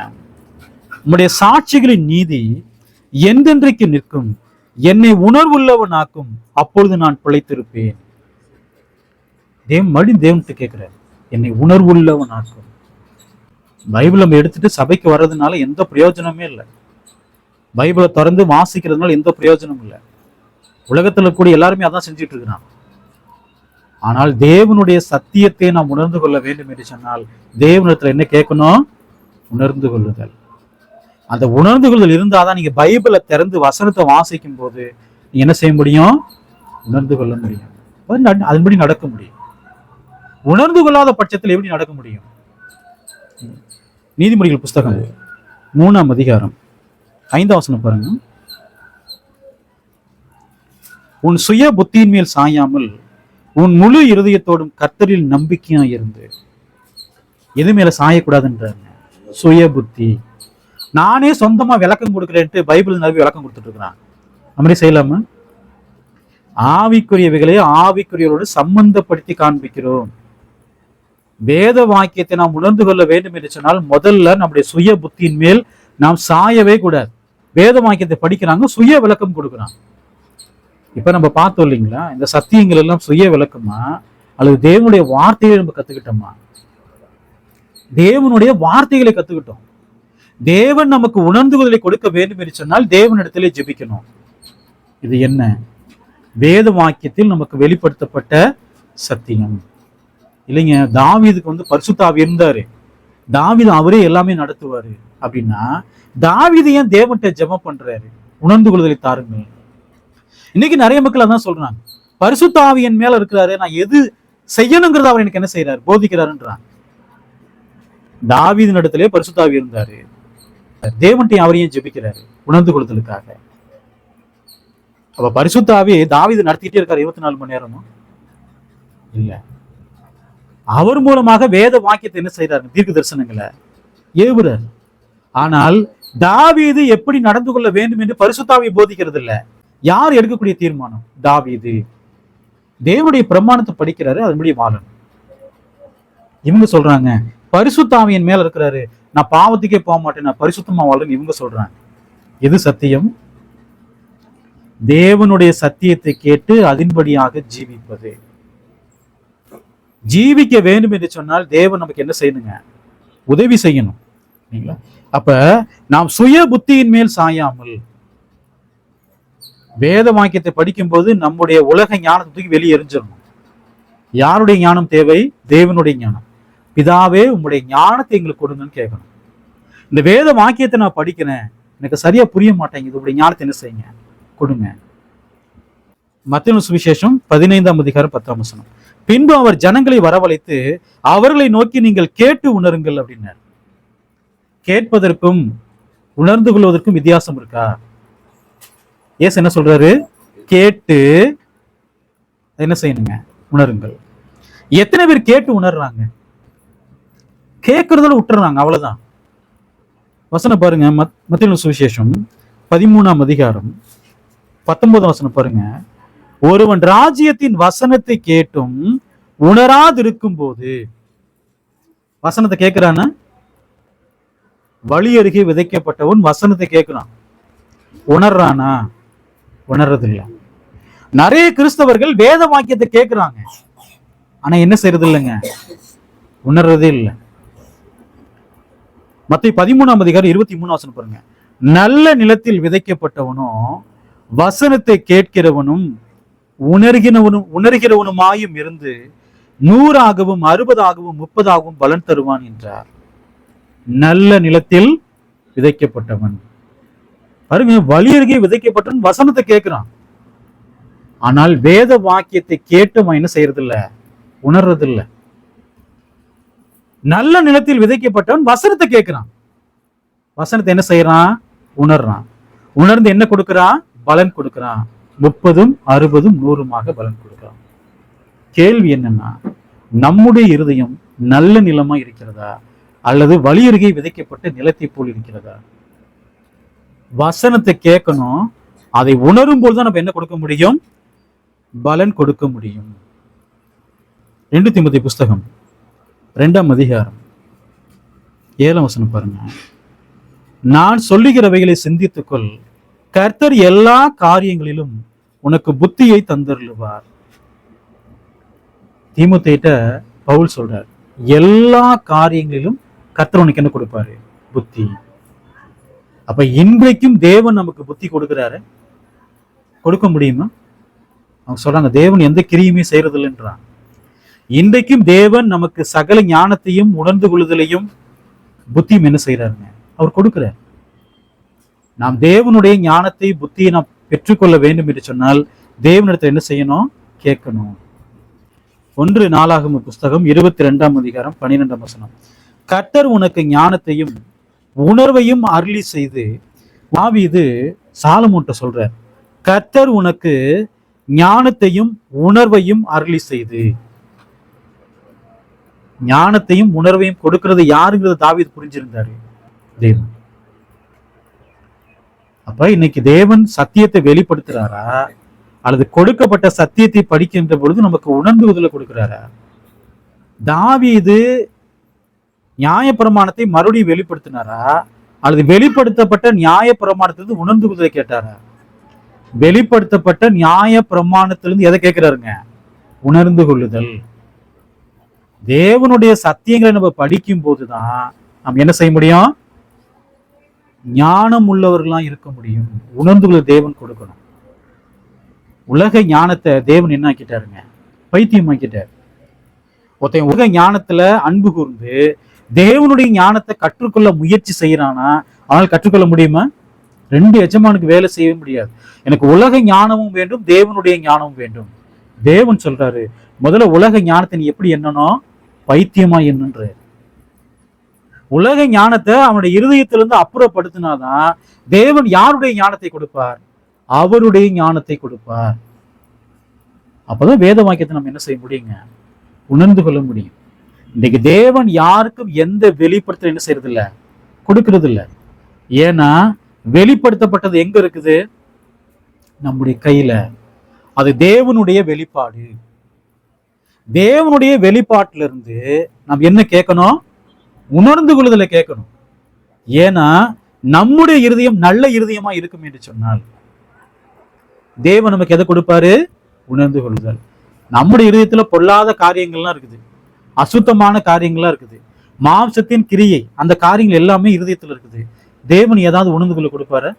உம்முடைய சாட்சிகளின் நீதி என்றென்றைக்கு நிற்கும், என்னை உணர்வுள்ளவனாக்கும், அப்பொழுது நான் பிழைத்திருப்பேன். தேவன்கிட்ட கேட்கிறார், என்னை உணர்வுள்ளவனாக்கும். பைபிள் நம்ம எடுத்துட்டு சபைக்கு வர்றதுனால எந்த பிரயோஜனமே இல்லை. பைபிளை திறந்து வாசிக்கிறதுனால எந்த பிரயோஜனமும் இல்லை. உலகத்துல கூடிய எல்லாருமே அதான் செஞ்சுட்டு இருக்கிறான். ஆனால் தேவனுடைய சத்தியத்தை நாம் உணர்ந்து கொள்ள வேண்டும் என்று சொன்னால் தேவனிடத்துல என்ன கேட்கணும்? உணர்ந்து கொள்ளுதல். அந்த உணர்ந்து கொள்ளுதல் இருந்தாதான் நீங்க பைபிளை திறந்து வசனத்தை வாசிக்கும் போது நீங்க என்ன செய்ய முடியும்? உணர்ந்து கொள்ள முடியும், அதன்படி நடக்க முடியும். உணர்ந்து கொள்ளாத பட்சத்தில் எப்படி நடக்க முடியும்? நீதிமொழிகள் புஸ்தகம் 3ஆம் அதிகாரம் 5ஆம் வசனம் பாருங்க. உன் சுய புத்தியின் மேல் சாயாமல் உன் முழு இருதயத்தோடும் கர்த்தரில் நம்பிக்கையா இருந்து. எது மேல சாயக்கூடாதுன்றாங்க? சுய புத்தி. நானே சொந்தமா விளக்கம் கொடுக்குறேன்ட்டு பைபிள் நிறைய விளக்கம் கொடுத்துட்டு இருக்கிறான். அந்த மாதிரி செய்யலாமா? ஆவிக்குரியவைகளை ஆவிக்குரியவரோடு சம்பந்தப்படுத்தி காண்பிக்கிறோம். வேத வாக்கியத்தை நாம் உணர்ந்து கொள்ள வேண்டும் என்று சொன்னால் முதல்ல நம்முடைய சுய புத்தியின் மேல் நாம் சாயவே கூடாது. வேத வாக்கியத்தை படிக்கிறாங்க, சுய விளக்கம் கொடுக்குறாங்க. இப்ப நம்ம பார்த்தோம் இல்லைங்களா, இந்த சத்தியங்கள் எல்லாம் சுய விளக்கமா அல்லது தேவனுடைய வார்த்தைகளை நம்ம கத்துக்கிட்டோமா? தேவனுடைய வார்த்தைகளை கத்துக்கிட்டோம். தேவன் நமக்கு உணர்ந்து கொள்வதை கொடுக்க வேண்டும் என்று சொன்னால் தேவனிடத்திலே ஜெபிக்கணும். இது என்ன? வேத வாக்கியத்தில் நமக்கு வெளிப்படுத்தப்பட்ட சத்தியம் இல்லைங்க. தாவீதுக்கு பரிசுத்த ஆவி இருந்தாரு, தாவீது அவரே எல்லாமே நடத்துவாரு அப்படின்னா தாவீது ஏன் தேவன்கிட்ட ஜெபம் பண்றாரு? உணர்ந்து கொள்வதை தாருங்கள். இன்னைக்கு நிறைய மக்கள் அதான் சொல்றாங்க, பரிசுத்த ஆவி என் மேல இருக்கிறாரு, நான் எது செய்யணுங்கிறத அவர் எனக்கு என்ன செய்யறாரு? போதிக்கிறாருன்றான். தாவீதின் இடத்திலே பரிசுத்த ஆவி இருந்தாரு, தேவன்கிட்ட அவரையும் ஜெபிக்கிறாரு உணர்ந்து கொள்வதற்காக. அப்ப பரிசுத்த ஆவி தாவீது நடத்திட்டே இருக்காரு 24 மணி நேரமும் இல்ல. அவர் மூலமாக வேத வாக்கியத்தை என்ன செய்யறாரு? தீர்க்க தரிசனங்களை ஏவுறாரு. ஆனால் தாவீது எப்படி நடந்து கொள்ள வேண்டும் என்று பரிசுத்தாவியை போதிக்கிறது இல்ல. யார் எடுக்கக்கூடிய தீர்மானம்? தாவீது. தேவனுடைய பிரமாணத்தை படிக்கிறாரு, அதன்படி வாழணும். இவங்க சொல்றாங்க பரிசுத்தாவியின் மேல இருக்கிறாரு, நான் பாவத்துக்கே போக மாட்டேன், நான் பரிசுத்தமா வாழ்றேன்னு இவங்க சொல்றாங்க. எது சத்தியம்? தேவனுடைய சத்தியத்தை கேட்டு அதன்படியாக ஜீவிப்பது. ஜீவிக்க வேண்டும் என்று சொன்னால் தேவன் நமக்கு என்ன செய்யணுங்க? உதவி செய்யணும். அப்ப நாம் சுய புத்தியின் மேல் சாயாமல் வேத வாக்கியத்தை படிக்கும் போது நம்முடைய உலக ஞானத்துக்கு வெளியே எரிஞ்சிடணும். யாருடைய ஞானம் தேவை? தேவனுடைய ஞானம். பிதாவே உங்களுடைய ஞானத்தை எங்களுக்கு கொடுங்கன்னு கேட்கணும். இந்த வேத வாக்கியத்தை நான் படிக்கிறேன், எனக்கு சரியா புரிய மாட்டேங்குது, உங்களுடைய ஞானத்தை என்ன செய்யுங்க? கொடுங்க. மத்தேயு சுவிசேஷம் 15ஆம் அதிகாரம் 10ஆம் வசனம். பின்பு அவர் ஜனங்களை வரவழைத்து அவர்களை நோக்கி நீங்கள் கேட்டு உணருங்கள் அப்படின்னார். கேட்பதற்கும் உணர்ந்து கொள்வதற்கும் வித்தியாசம் இருக்கா? ஏசு என்ன சொல்றாரு? கேட்டு என்ன செய்யணுங்க? உணருங்கள். எத்தனை பேர் கேட்டு உணர்றாங்க? கேட்கறதுல விட்டுறாங்க, அவ்வளவுதான். வசனம் பாருங்க, மத்தேயு சுவிசேஷம் 13ஆம் அதிகாரம் 19ஆம் வசனம் பாருங்க. ஒருவன் ராஜ்யத்தின் வசனத்தை கேட்டும் உணராதிருக்கும் போது, வசனத்தை கேட்கிறானா? வழி அருகே விதைக்கப்பட்டவன் வசனத்தை கேட்கிறான், உணர்றானா? உணர்றதில்லை. நிறைய கிறிஸ்தவர்கள் வேத வாக்கியத்தை கேட்கிறாங்க, ஆனா என்ன செய்யறது இல்லைங்க? உணர்றதே இல்லை. மத்தேயு 13ஆம் அதிகாரம் 23ஆம் வசனம் பாருங்க. நல்ல நிலத்தில் விதைக்கப்பட்டவனும் வசனத்தை கேட்கிறவனும் உணர்கிறவனுமாயும் இருந்து 100ஆகவும் 60ஆகவும் 30ஆகவும் பலன் தருவான் என்றார். நல்ல நிலத்தில் விதைக்கப்பட்டவன் பாருங்க, வழி அருகே விதைக்கப்பட்டவன் வசனத்தை கேட்கிறான், ஆனால் வேத வாக்கியத்தை கேட்டவன் என்ன செய்யறது இல்ல? உணர்றது இல்ல. நல்ல நிலத்தில் விதைக்கப்பட்டவன் வசனத்தை கேட்கிறான், வசனத்தை என்ன செய்யறான்? உணர்றான். உணர்ந்து என்ன கொடுக்கிறான்? பலன் கொடுக்கிறான். 30, 60, 100 பலன் கொடுக்கிறான். கேள்வி என்னன்னா, நம்முடைய இருதயம் நல்ல நிலமா இருக்கிறதா அல்லது வழி அருகே விதைக்கப்பட்ட நிலத்தை போல் இருக்கிறதா? வசனத்தை கேட்கணும், அதை உணரும் போதுதான் நம்ம என்ன கொடுக்க முடியும்? பலன் கொடுக்க முடியும். 2 தீமோத்தேயு புஸ்தகம் 2ஆம் அதிகாரம் 7ஆம் வசனம் பாருங்க. நான் சொல்லுகிறவைகளை சிந்தித்துக்கொள், கர்த்தர் எல்லா காரியங்களிலும் உனக்கு புத்தியை தந்தருளுவார். தீமோத்தேயுட்ட பவுல் சொல்றார், எல்லா காரியங்களிலும் கர்த்தர் உனக்கு என்ன கொடுப்பாரு? புத்தி. அப்ப இன்றைக்கும் தேவன் நமக்கு புத்தி கொடுக்கிறாரு. கொடுக்க முடியுமா? அவங்க சொல்றாங்க தேவன் எந்த கிரியுமே செய்யறது இல்லைன்றான். இன்றைக்கும் தேவன் நமக்கு சகல ஞானத்தையும் உணர்ந்து கொள்ளுதலையும் புத்தியும் என்ன செய்யறாருங்க, அவர் கொடுக்கிறார். நாம் தேவனுடைய ஞானத்தை புத்தியை நாம் பெற்றுக்கொள்ள வேண்டும் என்று சொன்னால் தேவனிடத்தில் என்ன செய்யணும், கேட்கணும். 1 நாளாகம புஸ்தகம் 22ஆம் அதிகாரம் 12ஆம் வசனம். கர்த்தர் உனக்கு ஞானத்தையும் உணர்வையும் அருளி செய்து, தாவீது சாலமோன்ட்ட சொல்றார், கர்த்தர் உனக்கு ஞானத்தையும் உணர்வையும் அருளி செய்து. ஞானத்தையும் உணர்வையும் கொடுக்கிறது யாருங்கிறது தாவீது புரிஞ்சிருந்தாரு, தேவன். அப்ப இன்னைக்கு தேவன் சத்தியத்தை வெளிப்படுத்துறாரா அல்லது கொடுக்கப்பட்ட சத்தியத்தை படிக்கின்ற பொழுது நமக்கு உணர்ந்துவதில் கொடுக்கிறாரா? தாவீது நியாயப்பிரமாணத்தை மறுபடியும் வெளிப்படுத்தினாரா அல்லது வெளிப்படுத்தப்பட்ட நியாயப்பிரமாணத்திலிருந்து உணர்ந்துவதை கேட்டாரா? வெளிப்படுத்தப்பட்ட நியாய பிரமாணத்திலிருந்து எதை கேட்கிறாருங்க, உணர்ந்து கொள்ளுதல். தேவனுடைய சத்தியங்களை நம்ம படிக்கும் போதுதான் நாம் என்ன செய்ய முடியும், ஞானம் உள்ளவர்களாம் இருக்க முடியும். உணர்ந்து கொள்ள தேவன் கொடுக்கணும். உலக ஞானத்தை தேவன் என்ன ஆக்கிட்டாருங்க, பைத்தியமாக்கிட்டார். ஒருத்தன் உலக ஞானத்துல அன்பு கூர்ந்து தேவனுடைய ஞானத்தை கற்றுக்கொள்ள முயற்சி செய்யறானா அவனால் கற்றுக்கொள்ள முடியுமா? 2 எஜமானுக்கு வேலை செய்ய முடியாது. எனக்கு உலக ஞானமும் வேண்டும், தேவனுடைய ஞானமும் வேண்டும். தேவன் சொல்றாரு, முதல்ல உலக ஞானத்தை நீ எப்படி எண்ணணும், பைத்தியமா என்னன்ற. உலக ஞானத்தை அவனுடைய இருதயத்திலிருந்து அப்புறப்படுத்தினாதான் தேவன் யாருடைய ஞானத்தை கொடுப்பார், அவருடைய ஞானத்தை கொடுப்பார். அப்பதான் வேத வாக்கியத்தை நம்ம என்ன செய்ய முடியுங்க, உணர்ந்து கொள்ள முடியும். இன்னைக்கு தேவன் யாருக்கும் எந்த வெளிப்படுத்தல் என்ன செய்யறது இல்லை, கொடுக்கறது இல்லை. ஏன்னா வெளிப்படுத்தப்பட்டது எங்க இருக்குது, நம்முடைய கையில. அது தேவனுடைய வெளிப்பாடு. தேவனுடைய வெளிப்பாட்டிலிருந்து நாம் என்ன கேட்கணும், உணர்ந்து கொள்ளுதலை கேட்கணும். ஏன்னா நம்முடைய இருதயம் நல்ல இருதயமா இருக்கும் என்று சொன்னால் தேவன் நமக்கு எதை கொடுப்பாரு, உணர்ந்து கொள்ளுதல். நம்முடைய இருதயத்துல பொல்லாத காரியங்கள்லாம் இருக்குது, அசுத்தமான காரியங்கள்லாம் இருக்குது, மாம்சத்தின் கிரியை, அந்த காரியங்கள் எல்லாமே இருதயத்துல இருக்குது. தேவன் ஏதாவது உணர்ந்து கொள்ள கொடுப்பாரு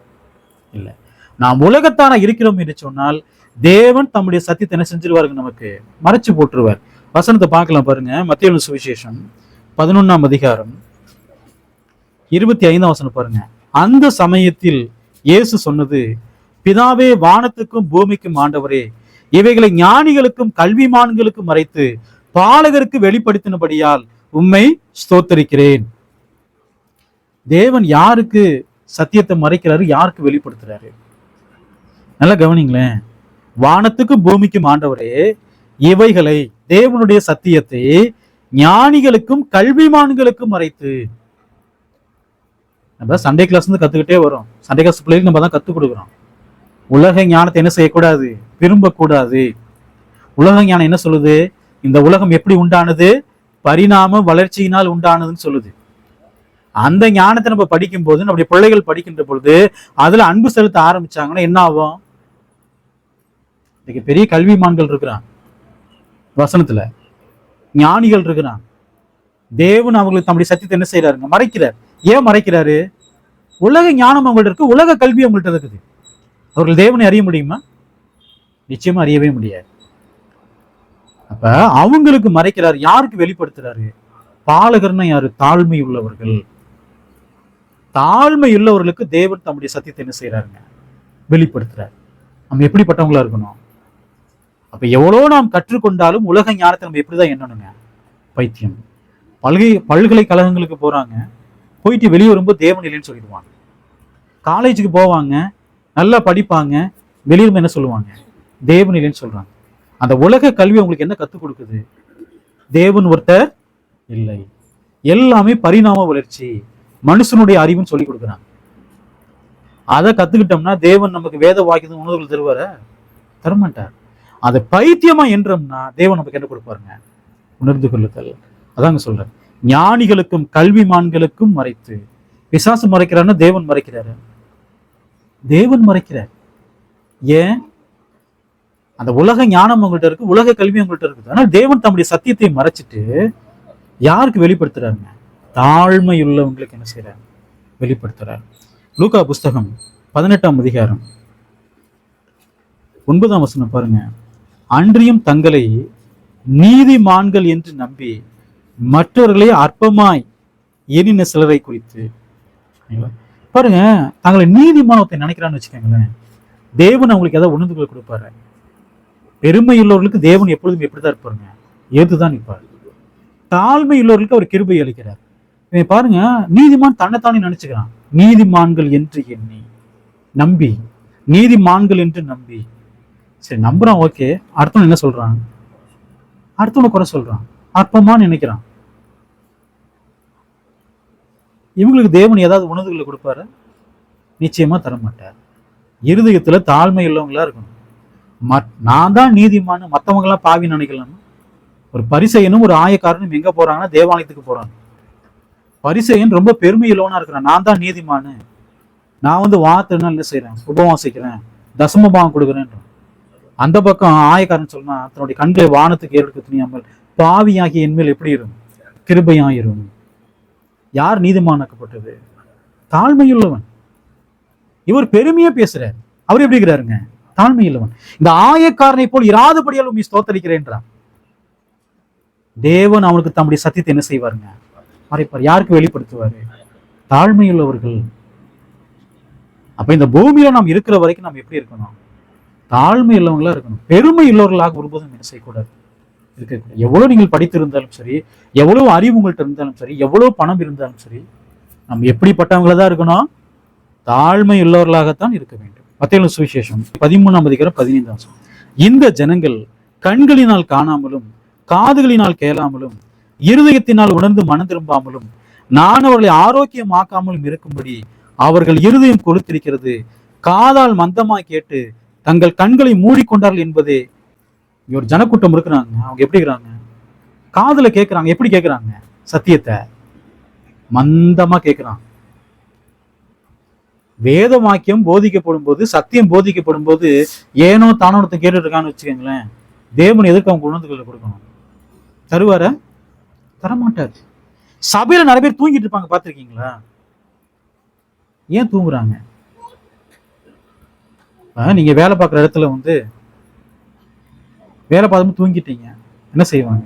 இல்லை. நாம் உலகத்தான இருக்கிறோம் என்று சொன்னால் தேவன் தம்முடைய சத்தியத்தை என்ன செஞ்சிருவாருங்க, நமக்கு மறைச்சு போட்டுருவார். வசனத்தை பார்க்கலாம் பாருங்க. மத்தேயு சுவிசேஷம் 11ஆம் அதிகாரம் 25ஆம் வசனம் பாருங்க. அந்த சமயத்தில் இயேசு சொன்னது, பிதாவே, வானத்துக்கும் பூமிக்கும் ஆண்டவரே, இவைகளை ஞானிகளுக்கும் கல்விமான்களுக்கும் மறைத்து பாலகருக்கு வெளிப்படுத்தினபடியால் உம்மை ஸ்தோத்தரிக்கிறேன். தேவன் யாருக்கு சத்தியத்தை மறைக்கிறாரு, யாருக்கு வெளிப்படுத்துறாரு? நல்லா கவனிங்களேன். வானத்துக்கும் பூமிக்கும் ஆண்டவரே, இவைகளை தேவனுடைய சத்தியத்தை ஞானிகளுக்கும் கல்விமான்களுக்கும் மறைத்து. நம்ம சண்டே கிளாஸ் இருந்து கத்துக்கிட்டே வரோம். சண்டே கிளாஸ் பிள்ளைகளுக்கு நம்ம தான் கத்துக் கொடுக்குறோம். உலக ஞானத்தை என்ன செய்யக்கூடாது, விரும்பக்கூடாது. உலக ஞானம் என்ன சொல்லுது, இந்த உலகம் எப்படி உண்டானது, பரிணாம வளர்ச்சியினால் உண்டானதுன்னு சொல்லுது. அந்த ஞானத்தை நம்ம படிக்கும் போது, நம்முடைய பிள்ளைகள் படிக்கின்ற பொழுது அதுல அன்பு செலுத்த ஆரம்பிச்சாங்கன்னா என்ன ஆகும்? இன்னைக்கு பெரிய கல்விமான்கள் இருக்கிறான், வசனத்துல ஞானிகள் இருக்கிறான். தேவன் அவங்களுக்கு தம்முடைய சத்தியத்தை என்ன செய்யறாருங்க, மறைக்கிறார். ஏன் மறைக்கிறாரு? உலக ஞானம் அவங்கள்ட்ட இருக்கு, உலக கல்வி அவங்கள்ட்ட இருக்குது. அவர்கள் தேவனை அறிய முடியுமா? நிச்சயமா அறியவே முடியாது. அப்ப அவங்களுக்கு மறைக்கிறார். யாருக்கு வெளிப்படுத்துறாரு? பாலகர்னா யாரு? தாழ்மை உள்ளவர்கள். தாழ்மை உள்ளவர்களுக்கு தேவன் தம்முடைய சத்தியத்தை என்ன செய்யறாருங்க, வெளிப்படுத்துறாரு. நம்ம எப்படிப்பட்டவங்களா இருக்கணும்? அப்ப எவ்வளவு நாம் கற்றுக்கொண்டாலும் உலக ஞானத்தை நம்ம எப்படிதான் எண்ணணுங்க, பைத்தியம். பல்கலைக்கழகங்களுக்கு போறாங்க, போயிட்டு வெளியே வரும்போது தேவன் இல்லைன்னு சொல்லிடுவாங்க. காலேஜுக்கு போவாங்க, நல்லா படிப்பாங்க, வெளியுமே என்ன சொல்லுவாங்க, தேவன் இல்லைன்னு சொல்றாங்க. அந்த உலக கல்வி உங்களுக்கு என்ன கத்துக் கொடுக்குது? தேவன் ஒருத்தர் இல்லை, எல்லாமே பரிணாம வளர்ச்சி, மனுஷனுடைய அறிவுன்னு சொல்லி கொடுக்குறாங்க. அதை கத்துக்கிட்டோம்னா தேவன் நமக்கு வேத வாக்கியத்தை உணர்வுகள் தருவார? தரமாட்டார். அதை பைத்தியமா என்றோம்னா தேவன் நமக்கு என்ன கொடுப்பாருங்க, உணர்ந்து கொள்ளுதல். அதாங்க சொல்றேன், ஞானிகளுக்கும் கல்விமான்களுக்கும் மறைத்து. பிசாசு மறைக்கிறாருன்னா தேவன் மறைக்கிறாரு? தேவன் மறைக்கிறார். ஏன்? அந்த உலக ஞானம் உங்கள்கிட்ட இருக்கு, உலக கல்வி உங்கள்கிட்ட இருக்குது. ஆனால் தேவன் தம்முடைய சத்தியத்தை மறைச்சிட்டு யாருக்கு வெளிப்படுத்துறாருங்க? தாழ்மை உள்ளவங்களுக்கு என்ன செய்யறாரு, வெளிப்படுத்துறாரு. லூக்கா புஸ்தகம் 18ஆம் அதிகாரம் 9ஆம் வசனம் பாருங்க. அன்றியும் தங்களை நீதிமான்கள் என்று நம்பி மற்றவர்களே அற்பமாய் எண்ணின சிலரை குறித்து. பாருங்க, தங்களை நீதிமானத்தை நினைக்கிறான்னு வச்சுக்கோங்களேன், தேவன் அவங்களுக்கு ஏதாவது உணர்ந்துகளை கொடுப்பாரு. பெருமை உள்ளவர்களுக்கு தேவன் எப்பொழுதும் எப்படிதான் இருப்பாருங்க, ஏதுதான் நிற்பாரு. தாழ்மை உள்ளவர்களுக்கு அவர் கிருபை அளிக்கிறார். பாருங்க, நீதிமான் தன்னைத்தானே நினைச்சுக்கிறான். நீதிமான்கள் என்று எண்ணி நம்பி, நீதிமான்கள் என்று நம்பி. சரி, நம்புறான், ஓகே. அடுத்தவன் என்ன சொல்றான்? அடுத்தவனை குறை சொல்றான், அற்பமான்னு நினைக்கிறான். இவங்களுக்கு தேவன் ஏதாவது உணர்வுகளை கொடுப்பாரு? நிச்சயமா தர மாட்டார். இருதயத்துல தாழ்மை உள்ளவங்களா இருக்கணும். நான் தான் நீதிமானு, மற்றவங்க எல்லாம் பாவி நினைக்கலாம். ஒரு பரிசெயனும் ஒரு ஆயக்காரனும் எங்க போறாங்கன்னா தேவாலயத்துக்கு போறாங்க. பரிசெயன் ரொம்ப பெருமை உள்ளவனா இருக்கிறான். நான் தான் நீதிமானு, நான் வார்த்தைன்னா என்ன செய்யறேன், உபவாசிக்கிறேன், தசமபாகம் கொடுக்குறேன். அந்த பக்கம் ஆயக்காரன் சொன்னா, தன்னுடைய கண்களை வானத்துக்கு ஏறெடுக்க துணியாமல் பாவியாகி என்மேல் எப்படி இருக்கும், கிருபையாயிரும். யார் நீதிமானாக்கப்பட்டது? தாழ்மையுள்ளவன். இவர் பெருமையா பேசுறார். அவர் எப்படி இருக்கிறாருங்க? தாழ்மையுள்ளவன். இந்த ஆயக்காரனை போல் இராதபடியால் உண்மை ஸ்தோத்தரிக்கிறேன்றான். தேவன் அவனுக்கு தம்முடைய சத்தியத்தை என்ன செய்வாருங்க? மறைப்பார். யாருக்கு வெளிப்படுத்துவாரு? தாழ்மையுள்ளவர்கள். அப்ப இந்த பூமியில நாம் இருக்கிற வரைக்கும் நாம் எப்படி இருக்கணும்? தாழ்மை உள்ளவங்களா இருக்கணும். பெருமை உள்ளவர்களாக ஒருபோதும் என்ன செய்யக்கூடாது, இருக்கக்கூடாது. எவ்வளவு நீங்கள் படித்திருந்தாலும் சரி, எவ்வளவு அறிவு உங்கள்கிட்ட இருந்தாலும் சரி, எவ்வளவு பணம் இருந்தாலும் சரி, நம்ம எப்படிப்பட்டவங்கள தான் இருக்கணும்? தாழ்மை உள்ளவர்களாகத்தான் இருக்க வேண்டும். மத்தேயு சுவிசேஷம் 13:15. இந்த ஜனங்கள் கண்களினால் காணாமலும் காதுகளினால் கேளாமலும் இருதயத்தினால் உணர்ந்து மனம் திரும்பாமலும் நான் அவர்களை ஆரோக்கியமாக்காமலும் இருக்கும்படி அவர்கள் இருதயம் கொளுத்திருக்கிறது, காதால் மந்தமாய் கேட்டு தங்கள் கண்களை மூடிக்கொண்டார்கள் என்பதே. ஒரு ஜனக்கூட்டம் இருக்கிறாங்க, அவங்க எப்படி இருக்கிறாங்க? காதுல கேட்கிறாங்க. எப்படி கேட்கிறாங்க? சத்தியத்தை மந்தமா கேட்கிறான். வேத வாக்கியம் போதிக்கப்படும் போது, சத்தியம் போதிக்கப்படும் போது ஏனோ தானோடத்தை கேட்டுட்டு இருக்கான்னு வச்சுக்கோங்களேன், தேவன் எதற்கு அவங்க உணர்ந்துகளை கொடுக்கணும்? தருவார? தரமாட்டார். சபையில நிறைய பேர் தூங்கிட்டு இருப்பாங்க, பார்த்திருக்கீங்களா? ஏன் தூங்குறாங்க? நீங்க வேலை பார்க்குற இடத்துல வேலை பார்த்து தூங்கிட்டீங்க, என்ன செய்வாங்க?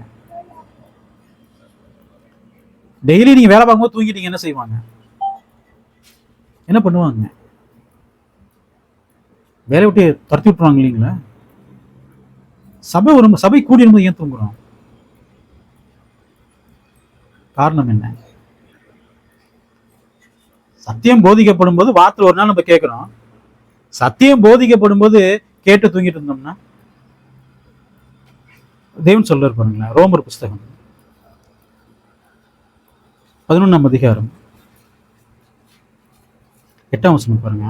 டெய்லி நீங்க வேலை பார்க்கும்போது தூங்கிட்டீங்க, என்ன செய்வாங்க? என்ன பண்ணுவாங்க? வேலை விட்டு துரத்தி விட்டுருவாங்க இல்லைங்களா? சபை கூடி இருக்கும்போது ஏன் தூங்குறோம்? காரணம் என்ன? சத்தியம் போதிக்கப்படும் போது வார்த்தை ஒரு நாள் நம்ம கேட்கிறோம். சத்தியம் போதிக்கப்படும் போது கேட்டு தூங்கிட்டு இருந்தோம்னா தேவன் சொல்றாரு பாருங்களேன். ரோமர் புஸ்தகம் 11 8 பாருங்க.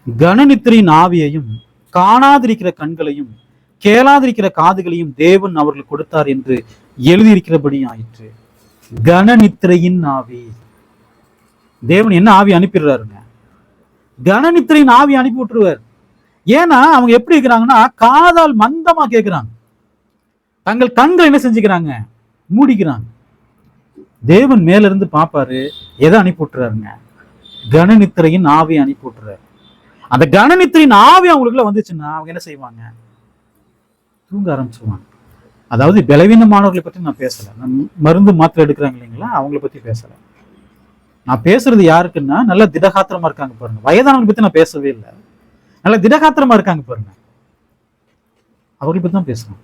கனநித்திரின் ஆவியையும் காணாதிருக்கிற கண்களையும் கேளாதிருக்கிற காதுகளையும் தேவன் அவர்கள் கொடுத்தார் என்று எழுதியிருக்கிறபடி ஆயிற்று. கனநித்திரையின் ஆவி. தேவன் என்ன ஆவி அனுப்பிடுறாருங்க? கனநித்திரையின் ஆவி அனுப்பி விட்டுருவார். ஏன்னா அவங்க எப்படி இருக்கிறாங்கன்னா, காதால் மந்தமா கேட்கிறாங்க, தங்கள் கண்கள் என்ன செஞ்சுக்கிறாங்க? மூடிக்கிறாங்க. தேவன் மேல இருந்து பாப்பாரு, எதை அனுப்பி விட்டுறாருங்க? கனநித்திரையின் ஆவி அனுப்பி விட்டுறாரு. அந்த கனநித்திரையின் ஆவி அவங்களுக்குள்ள வந்துச்சுன்னா அவங்க என்ன செய்வாங்க? தூங்க ஆரம்பிச்சுவாங்க. அதாவது பலவீனமானவர்களை பற்றி நான் பேசல, மருந்து மாத்திரை எடுக்கிறாங்க இல்லைங்களா, அவங்களை பத்தி பேசல. நான் பேசுறது யாருக்குன்னா, நல்ல திடகாத்திரமா இருக்காங்க பாருங்க. வயதானவங்களை பத்தி நான் பேசவே இல்லை. நல்ல திடகாத்திரமா இருக்காங்க பாருங்க, அவர்களை பத்தி தான் பேசுறேன்.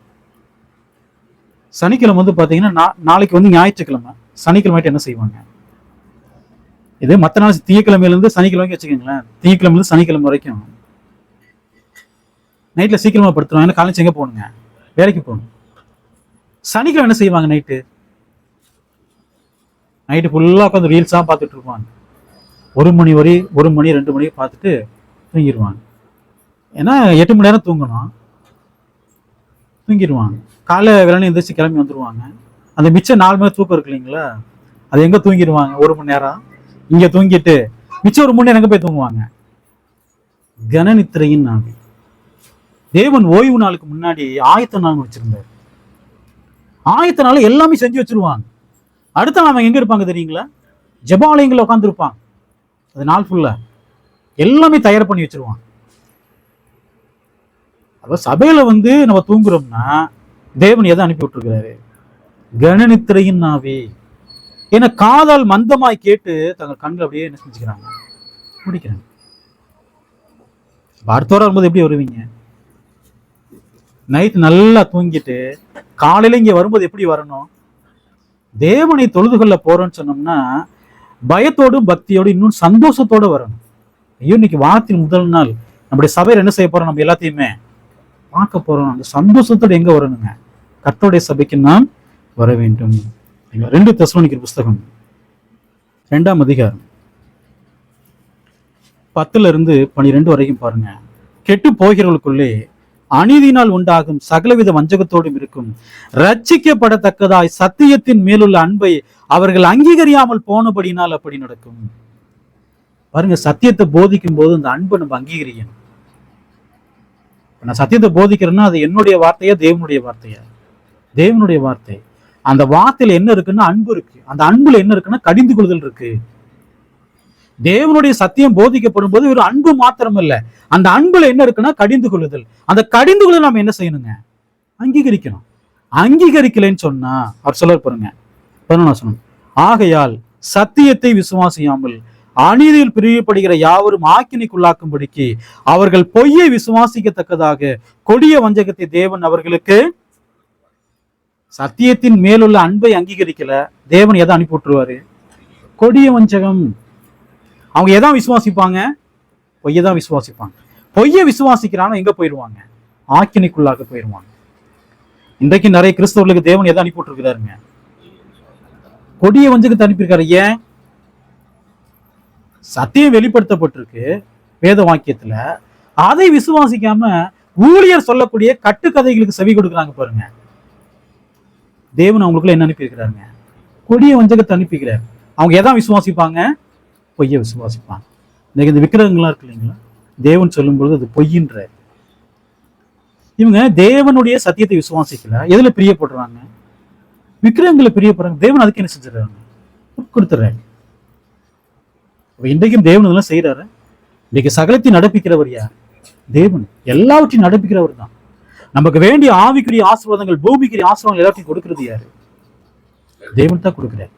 சனிக்கிழமை பாத்தீங்கன்னா, நாளைக்கு ஞாயிற்றுக்கிழமை, சனிக்கிழமை என்ன செய்வாங்க? இது மற்ற நாள் திங்கக்கிழமையிலிருந்து சனிக்கிழமை வச்சுக்கோங்களேன். திங்கக்கிழமையிலிருந்து சனிக்கிழமை வரைக்கும் நைட்ல சீக்கிரமா படுத்துருவாங்க. ஏன்னா காலேஜ் எங்க போகணுங்க? வேலைக்கு போகணும். சனிக்கிழமை என்ன செய்வாங்க? நைட்டு ஃபுல்லா உட்காந்து ரீல்ஸா பார்த்துட்டு இருப்பாங்க. 1 மணி 2 மணி பார்த்துட்டு தூங்கிடுவாங்க. ஏன்னா 8 மணி நேரம் தூங்கணும், தூங்கிடுவாங்க. காலை வேலை எந்திரிச்சு கிளம்பி வந்துடுவாங்க. அந்த மிச்சம் 4 மணி நேரம் தூக்கம் இருக்கு இல்லைங்களா, அது எங்க தூங்கிடுவாங்க? 1 மணி நேரம் இங்க தூங்கிட்டு மிச்சம் 1 மணி நேரம் எங்க போய் தூங்குவாங்க? கனநித்திரையின் ஆவி. தேவன் ஓய்வு நாளுக்கு முன்னாடி ஆயத்த நாள் வச்சிருந்தார். ஆயத்த நாள் எல்லாமே செஞ்சு வச்சிருவாங்க. அடுத்த நாள் அவங்க எங்க இருப்பாங்க தெரியுங்களா? ஜெபாலயங்கள்ல உட்கார்ந்து இருப்பாங்க. அது நாள் ஃபுல்லா எல்லாமே தயார் பண்ணி வச்சிருவாங்க. அப்ப சபையில நம்ம தூங்குறோம்னா தேவன் எதை அனுப்பி விட்டுருக்கிறாரு? கணநித்திரையின் நாவே. ஏன்னா காதால் மந்தமாய் கேட்டு தங்கள் கண்கள் அப்படியே என்ன செஞ்சுக்கிறாங்க, முடிக்கிறாங்க. அடுத்த வரும்போது எப்படி வருவீங்க? நைட் நல்லா தூங்கிட்டு காலையில இங்க வரும்போது எப்படி வரணும்? தேவனை தொழுது கொள்ள போறோம்னு சொன்னோம்னா பயத்தோடும் பக்தியோடு இன்னும் சந்தோஷத்தோட வரணும். ஐயோ, இன்னைக்கு வாரத்தின் முதல் நாள் நம்முடைய சபையில் என்ன செய்ய போறோம்? நம்ம எல்லாத்தையுமே பார்க்க போறோம். அந்த சந்தோஷத்தோட எங்க வரணுங்க? கர்த்தருடைய சபைக்கு நாம் வர வேண்டும். 2 தெசலோனிக்கர் புஸ்தகம் 2ஆம் அதிகாரம் 10-12 வரைக்கும் பாருங்க. கெட்டு போகிறவர்களுக்குள்ளே அநீதியினால் உண்டாகும் சகலவித வஞ்சகத்தோடும் இருக்கும் ரட்சிக்கப்படத்தக்கதாய் சத்தியத்தின் மேலுள்ள அன்பை அவர்கள் அங்கீகரியாமல் போனபடினால் அப்படி நடக்கும். பாருங்க, சத்தியத்தை போதிக்கும் போது அந்த அன்பை நம்ம அங்கீகரிக்கணும். நான் சத்தியத்தை போதிக்கிறேன்னா அது என்னுடைய வார்த்தையா தேவனுடைய வார்த்தையா? தேவனுடைய வார்த்தை. அந்த வார்த்தையில என்ன இருக்குன்னா அன்பு இருக்கு. அந்த அன்புல என்ன இருக்குன்னா கடிந்து கொள்ளுதல் இருக்கு. தேவனுடைய சத்தியம் போதிக்கப்படும் போது ஒரு அன்பு மாத்திரம் இல்ல, அந்த அன்புல என்ன இருக்குன்னா கடிந்து கொள்ளுதல். அந்த கடிந்து கொள்ளுதல் நாம என்ன செய்யணுங்க? அங்கீகரிக்கணும். அங்கீகரிக்கலைன்னு சொன்னா அவர் சொல்ல பாருங்க 11 ஆகையால் சத்தியத்தை விசுவாசியாமல் அநீதியில் பிரியப்படுகிற யாவரும் ஆக்கினைக்குள்ளாக்கும்படிக்கு அவர்கள் பொய்யை விசுவாசிக்கத்தக்கதாக கொடிய வஞ்சகத்தை தேவன் அவர்களுக்கு. சத்தியத்தின் மேலுள்ள அன்பை அங்கீகரிக்கல, தேவன் எதை அனுப்பி விட்டுருவாரு? கொடிய வஞ்சகம். அவங்க எதான் விசுவாசிப்பாங்க? பொய்யை தான் விசுவாசிப்பாங்க. பொய்யை விசுவாசிக்கிறாங்க, எங்க போயிடுவாங்க? ஆக்கினைக்குள்ளாக போயிடுவாங்க. இன்றைக்கு நிறைய கிறிஸ்தவர்களுக்கு தேவன் எதை அனுப்பி விட்டுருக்கிறாருங்க? கொடிய வஞ்சகத்தை அனுப்பியிருக்காரு. ஏன்? சத்தியம் வெளிப்படுத்தப்பட்டிருக்கு வேத வாக்கியத்துல, அதை விசுவாசிக்காம ஊழியர் சொல்லக்கூடிய கட்டுக்கதைகளுக்கு செவி கொடுக்குறாங்க. பாருங்க, தேவன் அவங்களுக்குள்ள என்ன அனுப்பியிருக்கிறாருங்க? கொடிய வஞ்சகத்தை அனுப்பிக்கிறார். அவங்க எதான் விசுவாசிப்பாங்க? பொய்யை விசுவாசிப்பாங்க. இன்னைக்கு இந்த விக்கிரகங்கள்லாம் இருக்கு இல்லைங்களா, தேவன் சொல்லும் பொழுது அது பொய்யின்ற. இவங்க தேவனுடைய சத்தியத்தை விசுவாசிக்கல, எதுல பிரியப்படுறாங்க? விக்கிரகங்களை பிரியப்படுறாங்க. தேவன் அதுக்கு என்ன செஞ்சிடறாங்க? கொடுத்துறாங்க. இன்றைக்கும் தேவன் இதெல்லாம் செய்யறாரு. இன்னைக்கு சகலத்தையும் நடப்பிக்கிறவர் யார்? தேவன். எல்லாவற்றையும் நடப்பிக்கிறவர் தான். நமக்கு வேண்டிய ஆவிக்குரிய ஆசீர்வாதங்கள், பூமிக்குரிய ஆசீர்வாதங்கள் எல்லாத்தையும் கொடுக்கிறது யாரு? தேவன் தான் கொடுக்கிறார்.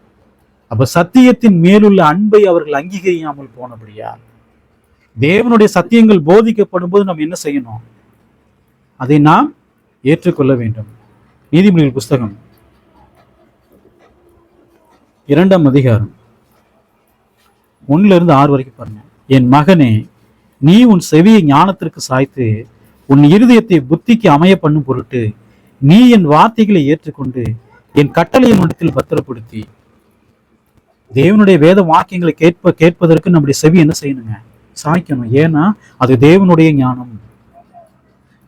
அப்ப சத்தியத்தின் மேலுள்ள அன்பை அவர்கள் அங்கீகரியாமல் போனபடியா தேவனுடைய சத்தியங்கள் போதிக்கப்படும் போது நாம் என்ன செய்யணும்? அதை நாம் ஏற்றுக்கொள்ள வேண்டும். நீதிமொழிகள் புஸ்தகம் 2ஆம் அதிகாரம் 1-6 வரைக்கும் பாருங்க. என் மகனே, நீ உன் செவியை ஞானத்திற்கு சாய்த்து உன் இருதயத்தை புத்திக்கு அமைய பண்ணும் பொருட்டு நீ என் வார்த்தைகளை ஏற்றுக்கொண்டு என் கட்டளையை இடத்தில் பத்திரப்படுத்தி. தேவனுடைய வேத வாக்கியங்களை கேட்பதற்கு நம்முடைய செவி என்ன செய்யணுங்க? சாய்க்கணும். ஏன்னா அது தேவனுடைய ஞானம்.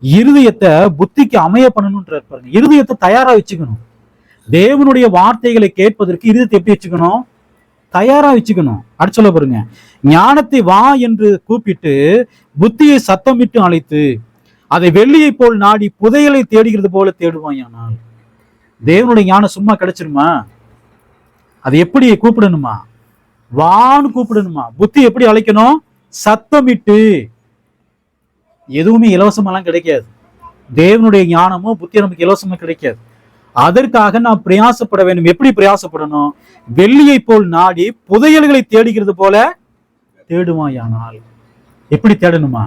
இருதயத்தை புத்திக்கு அமைய பண்ணணும்ன்றார் பாருங்க. இருதயத்தை தயாரா வச்சுக்கணும். தேவனுடைய வார்த்தைகளை கேட்பதற்கு இருதயத்தை எப்படி வச்சுக்கணும்? தயாரா வச்சுக்கணும். அடுத்து சொல்ல பாருங்க, ஞானத்தை வா என்று கூப்பிட்டு புத்தியை சத்தமிட்டு அழைத்து அதை வெள்ளியை போல் நாடி புதையலை தேடுகிறது போல தேடுவாயானால். தேவனுடைய ஞானம் சும்மா கிடைச்சிருமா? அதை எப்படி கூப்பிடணுமா? வான்னு கூப்பிடணுமா? புத்தி எப்படி அழைக்கணும்? சத்தமிட்டு. எதுவுமே இலவசமெல்லாம் கிடைக்காது. தேவனுடைய ஞானமும் புத்தி நமக்கு இலவசமா கிடைக்காது. அதற்காக நாம் பிரயாசப்பட வேண்டும். எப்படி பிரயாசப்படணும்? வெள்ளியை போல் நாடி புதையல்களை தேடுகிறது போல தேடுவாயானால். எப்படி தேடணுமா?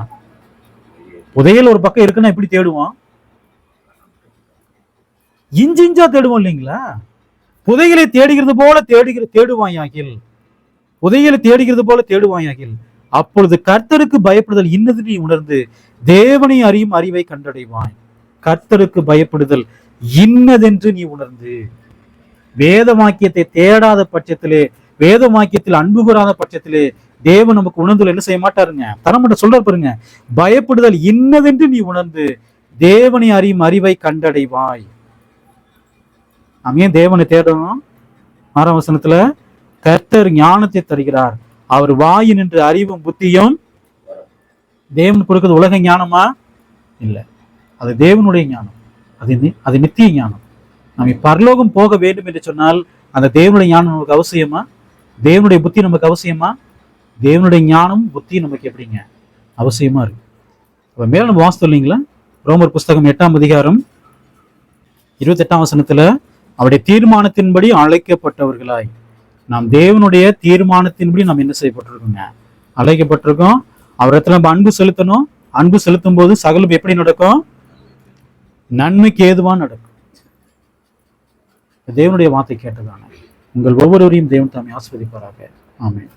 புதையல் ஒரு பக்கம் இருக்குன்னா எப்படி தேடுவோம்? இஞ்சிஞ்சா தேடுவோம் இல்லைங்களா? புதையலை தேடுகிறது போல தேடுவாயாகில். புதையலை தேடுகிறது போல தேடுவாயாகில் அப்பொழுது கர்த்தருக்கு பயப்படுதல் இன்னது நீ உணர்ந்து தேவனை அறியும் அறிவை கண்டடைவாய். கர்த்தருக்கு பயப்படுதல் இன்னதென்று நீ உணர்ந்து. வேத வாக்கியத்தை தேடாத பட்சத்திலே, வேத வாக்கியத்தில் அன்பு கூறாத பட்சத்திலே தேவன் நமக்கு உணர்ந்து என்ன செய்ய மாட்டாருங்க? தரமாட்ட சொல்ற பாருங்க, பயப்படுதல் இன்னதென்று நீ உணர்ந்து தேவனை அறியும் அறிவை கண்டடைவாய். நாம் ஏன் தேவனை தேடணும்? 6ஆம் வசனத்துல கர்த்தர் ஞானத்தை தருகிறார், அவர் வாயின் என்று அறிவும் புத்தியும். தேவன் கொடுக்கிறது உலக ஞானமா? இல்ல, அது தேவனுடைய ஞானம். அது நித்திய ஞானம். நம்ம பரலோகம் போக வேண்டும் என்று சொன்னால் அந்த தேவனுடைய ஞானம் நமக்கு அவசியமா? தேவனுடைய புத்தி நமக்கு அவசியமா? தேவனுடைய ஞானம் புத்தி நமக்கு எப்படிங்க அவசியமா இருக்கு. அப்ப மேல நம்ம வாசித்தோம் இல்லைங்களா, ரோமர் புஸ்தகம் 8ஆம் அதிகாரம் 28ஆம் வசனத்துல அவருடைய தீர்மானத்தின்படி அழைக்கப்பட்டவர்களாய், நாம் தேவனுடைய தீர்மானத்தின்படி நாம் என்ன செய்யப்பட்டிருக்கோங்க? அழைக்கப்பட்டிருக்கோம். அவரிடத்துல நம்ம அன்பு செலுத்தணும். அன்பு செலுத்தும் போது சகலம் எப்படி நடக்கும்? நன்மைக்கு ஏதுவா நடக்கும். தேவனுடைய வார்த்தை கேட்டதான உங்கள் ஒவ்வொருவரையும் தேவன் தாமே ஆசீர்வதிப்பாராக. ஆமென்.